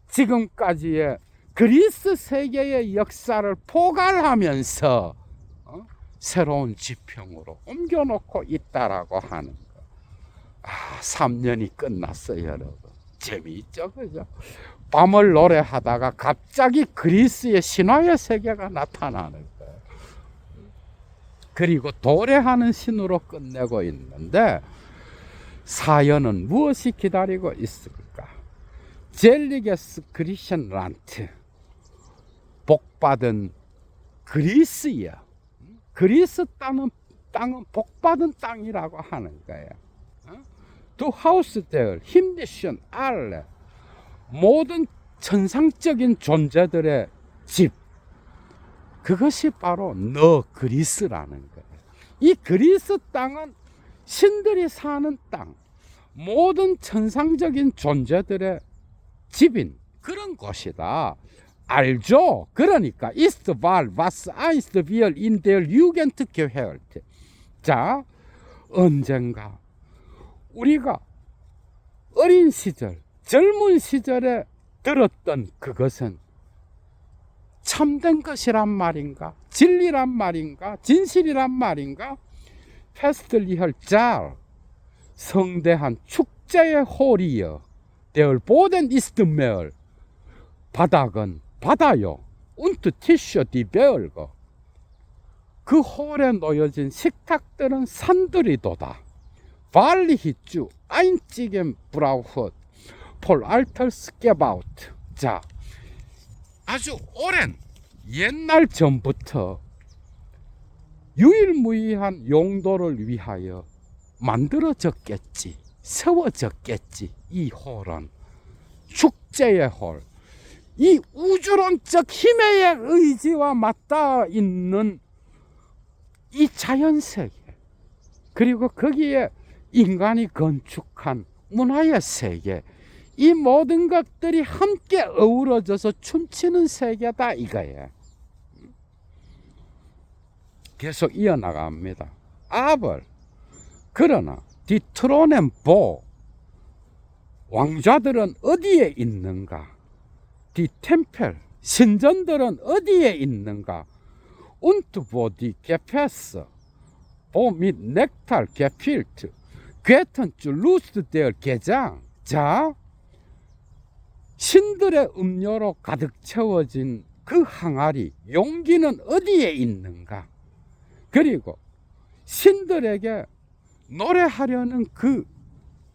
지금까지의 그리스 세계의 역사를 포괄하면서 새로운 지평으로 옮겨놓고 있다라고 하는 거. 3년이 끝났어요, 여러분. 재미있죠, 그죠? 밤을 노래하다가 갑자기 그리스의 신화의 세계가 나타나는 거예요. 그리고 도래하는 신으로 끝내고 있는데, 사연은 무엇이 기다리고 있을까? 젤리게스 그리션란트, 복받은 그리스야. 그리스 땅은 복받은 땅이라고 하는 거예요. 두 하우스들 힘디션 알레, 모든 천상적인 존재들의 집, 그것이 바로 너 그리스라는 거예요. 이 그리스 땅은 신들이 사는 땅, 모든 천상적인 존재들의 집인 그런 곳이다. 알죠? 그러니까 ist war was einst wir in der Jugend gehört. 자, 언젠가 우리가 어린 시절, 젊은 시절에 들었던 그것은 참된 것이란 말인가? 진리란 말인가? 진실이란 말인가? 페스틀리헐 짤 성대한 축제의 홀이여 Der Boden ist Meer 바닥은 바다요 und Tische die Berge 그 홀에 놓여진 식탁들은 산들이도다 Wahrlich einzigen braucht Paul Alters gebaut 자 아주 오랜 옛날 전부터 유일무이한 용도를 위하여 만들어졌겠지 세워졌겠지 이 홀은 축제의 홀 이 우주론적 힘의 의지와 맞닿아 있는 이 자연세계 그리고 거기에 인간이 건축한 문화의 세계 이 모든 것들이 함께 어우러져서 춤추는 세계다 이거예요. 계속 이어나갑니다. 아벌 그러나 디트로넨 보 왕좌들은 어디에 있는가? 디템펠 신전들은 어디에 있는가? 운트보디 게페스 보및 넥탈 게필트 괴턴 루스데어 게장 자 신들의 음료로 가득 채워진 그 항아리 용기는 어디에 있는가? 그리고 신들에게 노래하려는 그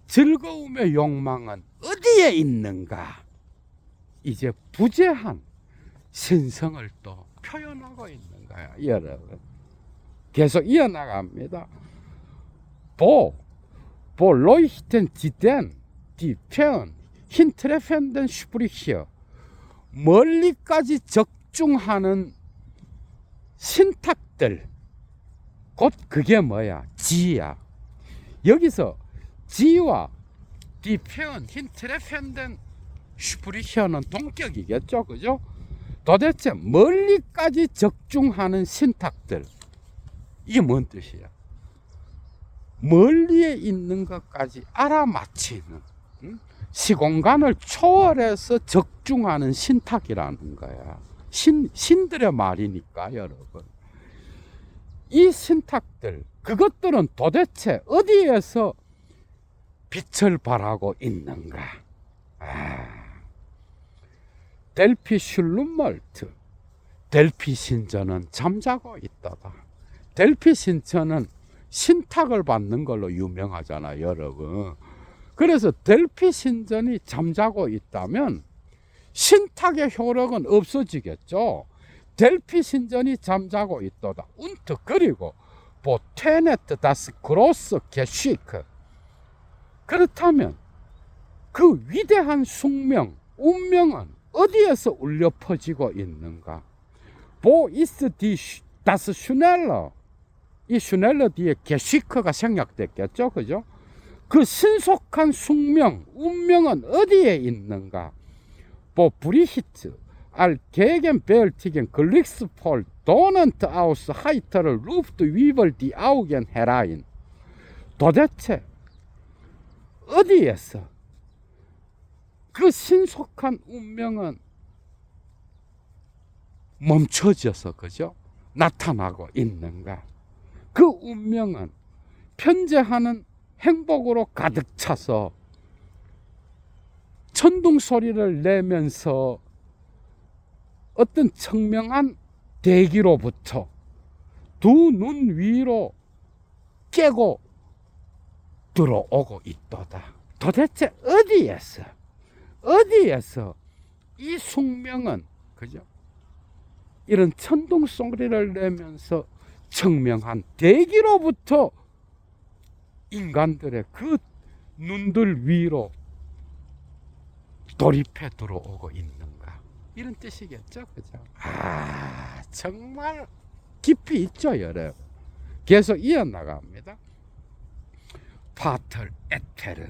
즐거움의 욕망은 어디에 있는가? 이제 부재한 신성을 또 표현하고 있는 거야, 여러분. 계속 이어나갑니다. leuchten sie denn die Fern hintreffenden Sprüche 멀리까지 적중하는 신탁들 곧 그게 뭐야? 지야. 여기서 지와 die Fern hintreffenden Sprüche는 동격이겠죠, 그죠? 도대체 멀리까지 적중하는 신탁들 이게 뭔 뜻이야? 멀리에 있는 것까지 알아맞히는 시공간을 초월해서 적중하는 신탁이라는 거야. 신들의 말이니까 여러분. 이 신탁들 그것들은 도대체 어디에서 빛을 발하고 있는가? 델피 슐룸멀트 델피 신전은 잠자고 있다다. 델피 신전은 신탁을 받는 걸로 유명하잖아 여러분. 그래서 델피 신전이 잠자고 있다면 신탁의 효력은 없어지겠죠. 델피 신전이 잠자고 있도다. 운트 그리고 보테네트 다스 그로스 게시크 그렇다면 그 위대한 숙명 운명은 어디에서 울려 퍼지고 있는가? 보 이스 디 다스 슈넬러 이 슈넬러 뒤에 게시크가 생략됐겠죠, 그죠? 그 신속한 숙명, 운명은 어디에 있는가? 보 브리히트, 알 게겐 벨티겐 글릭스폴 도넌트 아우스 하이터를 루프트 위벌 디 아우겐 헤라인 도대체 어디에서 그 신속한 운명은 멈춰져서 그죠? 나타나고 있는가? 그 운명은 편재하는 행복으로 가득 차서 천둥 소리를 내면서 어떤 청명한 대기로부터 두 눈 위로 깨고 들어오고 있도다. 도대체 어디에서 이 숙명은 그죠? 이런 천둥 소리를 내면서 청명한 대기로부터 인간들의 그 눈들 위로 돌입해 들어오고 있는가? 이런 뜻이겠죠, 그죠? 정말 깊이 있죠, 여러분. 계속 이어나갑니다. 파터 에테르,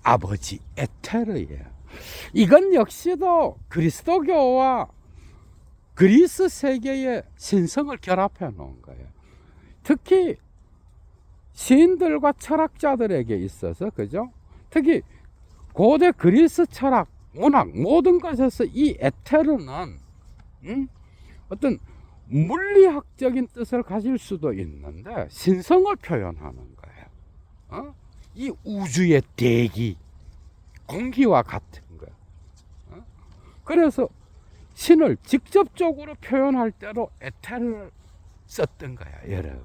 아버지 에테르예요. 이건 역시도 그리스도교와 그리스 세계의 신성을 결합해 놓은 거예요. 특히 시인들과 철학자들에게 있어서, 그죠? 특히 고대 그리스 철학, 문학 모든 것에서 이 에테르는 어떤 물리학적인 뜻을 가질 수도 있는데 신성을 표현하는 거예요. 이 우주의 대기, 공기와 같은 거예요. 그래서 신을 직접적으로 표현할 때로 에테르를 썼던 거야, 여러분.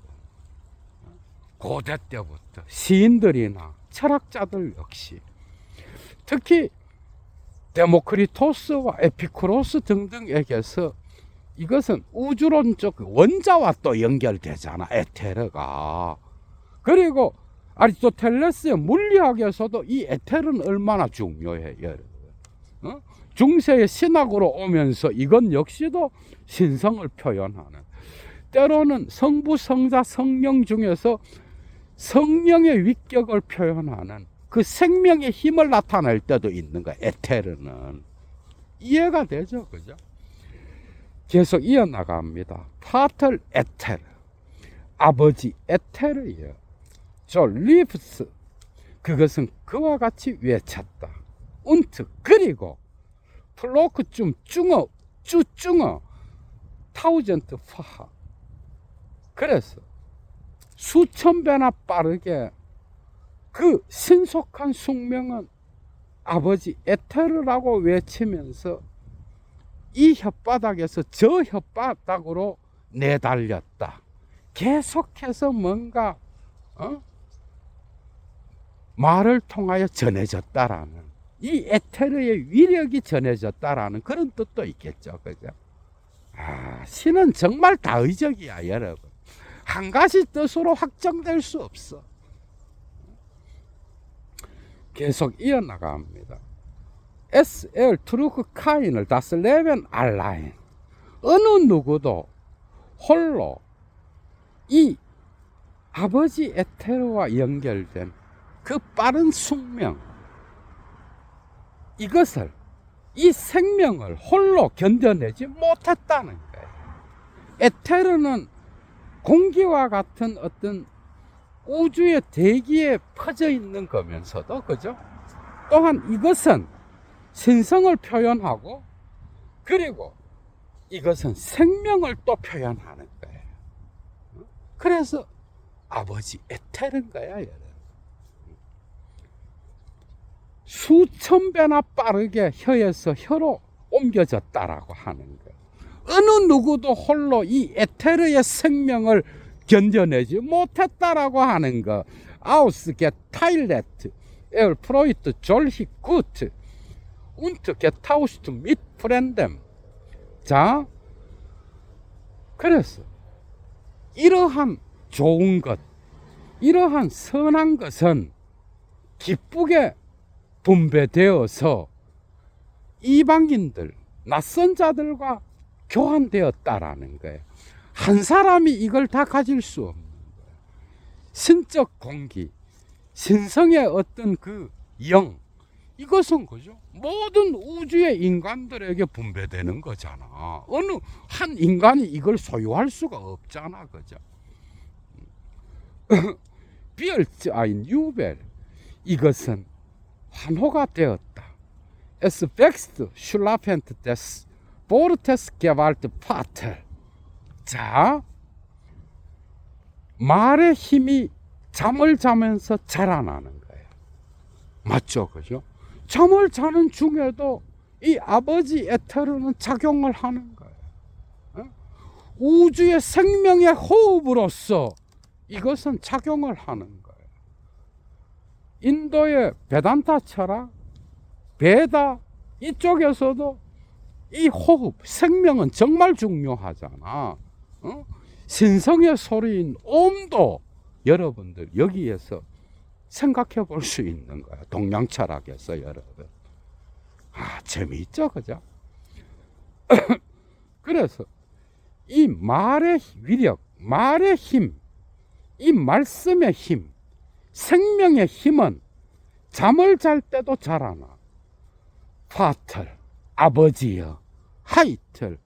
고대 때부터 시인들이나 철학자들 역시, 특히 데모크리토스와 에피쿠로스 등등에게서 이것은 우주론적 원자와 또 연결되잖아, 에테르가. 그리고 아리스토텔레스의 물리학에서도 이 에테르는 얼마나 중요해, 여러분. 중세의 신학으로 오면서 이건 역시도 신성을 표현하는, 때로는 성부, 성자, 성령 중에서 성령의 위격을 표현하는 그 생명의 힘을 나타낼 때도 있는 거야, 에테르는. 이해가 되죠, 그죠? 계속 이어나갑니다. 파터 에테르, 아버지 에테르예요. 저 리프스, 그것은 그와 같이 외쳤다. 운트, 그리고 플로크쯤 쭝어, 쭈쭝어, 타우젠트 파하. 그래서 수천 배나 빠르게 그 신속한 숙명은 아버지 에테르라고 외치면서 이 혓바닥에서 저 혓바닥으로 내달렸다. 계속해서 뭔가 말을 통하여 전해졌다라는, 이 에테르의 위력이 전해졌다라는 그런 뜻도 있겠죠, 그죠? 신은 정말 다의적이야, 여러분. 한 가지 뜻으로 확정될 수 없어. 계속 이어나갑니다. SL 트루크 카인을 다스 레벤 알라인, 어느 누구도 홀로 이 아버지 에테르와 연결된 그 빠른 숙명, 이것을, 이 생명을 홀로 견뎌내지 못했다는 거예요. 에테르는 공기와 같은 어떤 우주의 대기에 퍼져 있는 거면서도, 그죠? 또한 이것은 신성을 표현하고, 그리고 이것은 생명을 또 표현하는 거예요. 그래서 아버지 에테르인 거야, 여러분. 수천 배나 빠르게 혀에서 혀로 옮겨졌다라고 하는 거예요. 어느 누구도 홀로 이 에테르의 생명을 견뎌내지 못했다라고 하는 거. 아우스 게 타일레트, 엘 프로이트 졸히 구트, 운트 게 타우스트 밋 프렌뎀. 자, 그래서 이러한 좋은 것, 이러한 선한 것은 기쁘게 분배되어서 이방인들, 낯선 자들과 교환되었다라는 거예요. 한 사람이 이걸 다 가질 수 없는 거예요. 신적 공기, 신성의 어떤 그 영, 이것은 그죠? 모든 우주의 인간들에게 분배되는 거잖아. 어느 한 인간이 이걸 소유할 수가 없잖아, 그죠? 비얼츠 아인 유벨, 이것은 환호가 되었다. Es wächst schlafend des Wortes Gewalt Vater. 자, 말의 힘이 잠을 자면서 자라나는 거예요. 맞죠, 그죠? 잠을 자는 중에도 이 아버지 에테르는 작용을 하는 거예요. 우주의 생명의 호흡으로서 이것은 작용을 하는 거예요. 인도의 베단타 철학, 베다, 이쪽에서도 이 호흡, 생명은 정말 중요하잖아. 신성의 소리인 옴도 여러분들 여기에서 생각해 볼 수 있는 거야. 동양 철학에서, 여러분. 재미있죠, 그죠? 그래서 이 말의 위력, 말의 힘, 이 말씀의 힘, 생명의 힘은 잠을 잘 때도 자라나. 파틀, 아버지여, 하이틀,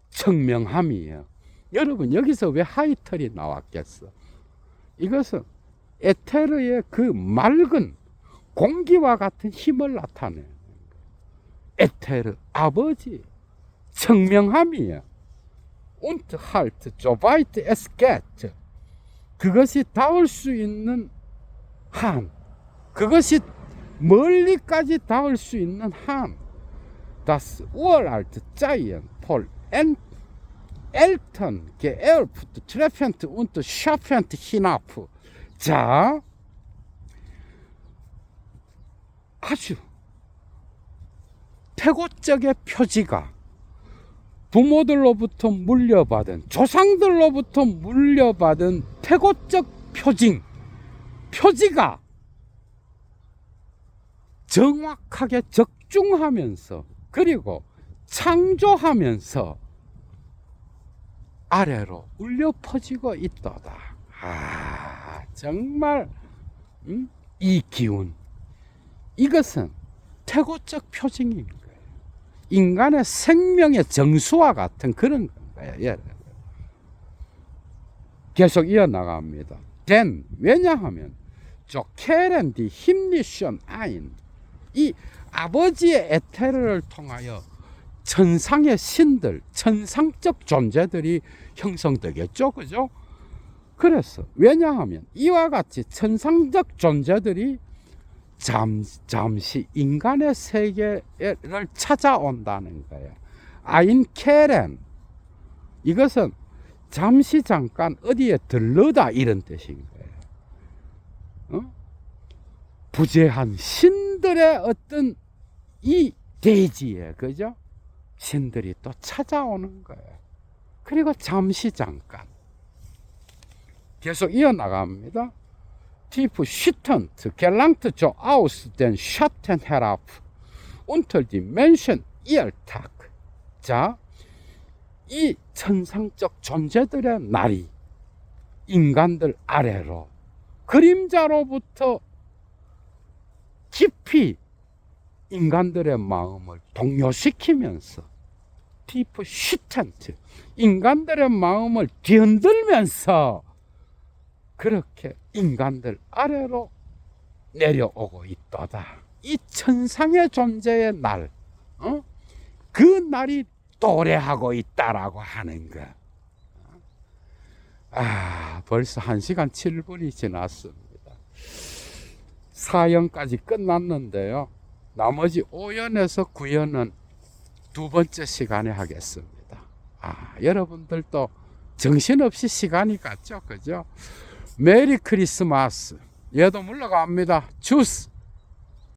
청명함이여. 여러분, 여기서 왜 하이틀이 나왔겠어? 이것은 에테르의 그 맑은 공기와 같은 힘을 나타내는 거예요. 에테르, 아버지, 청명함이여. Und halt, so weit es geht. 그것이 닿을 수 있는 한, 그것이 멀리까지 닿을 수 있는 한. Das uralte Giant Paul Elton geerbt treffend und schaffend hinab. 자, 아주 태고적의 표지가 부모들로부터 물려받은, 조상들로부터 물려받은 태고적 표지가 정확하게 적중하면서, 그리고 창조하면서 아래로 울려 퍼지고 있도다. 정말 이 기운, 이것은 태고적 표징인 거예요. 인간의 생명의 정수와 같은 그런 거예요. 계속 이어나갑니다. 왜냐하면 조케렌디 힘리션 아인, 이 아버지의 에테르를 통하여 천상의 신들, 천상적 존재들이 형성되겠죠, 그죠? 그래서 왜냐하면 이와 같이 천상적 존재들이 잠시 인간의 세계를 찾아온다는 거예요. 아인케렌, 이것은 잠시 잠깐 어디에 들르다 이런 뜻인 거예요. 부재한 신들의 어떤 이 대지에, 그죠? 신들이 또 찾아오는 거예요. 그리고 잠시 잠깐. 계속 이어나갑니다. Tief schütternd gelangt so aus den Schatten herab unter die Menschen ihr Tag. 자, 이 천상적 존재들의 날이 인간들 아래로 그림자로부터 깊이 인간들의 마음을 동요시키면서, 티프 슈텐트, 인간들의 마음을 뒤흔들면서 그렇게 인간들 아래로 내려오고 있도다. 이 천상의 존재의 날, 그 날이 도래하고 있다라고 하는 거. 벌써 1시간 7분이 지났습니다. 사연까지 끝났는데요. 나머지 5연에서 9연은 두 번째 시간에 하겠습니다. 여러분들도 정신없이 시간이 갔죠, 그죠? 메리 크리스마스. 얘도 물러갑니다. 주스.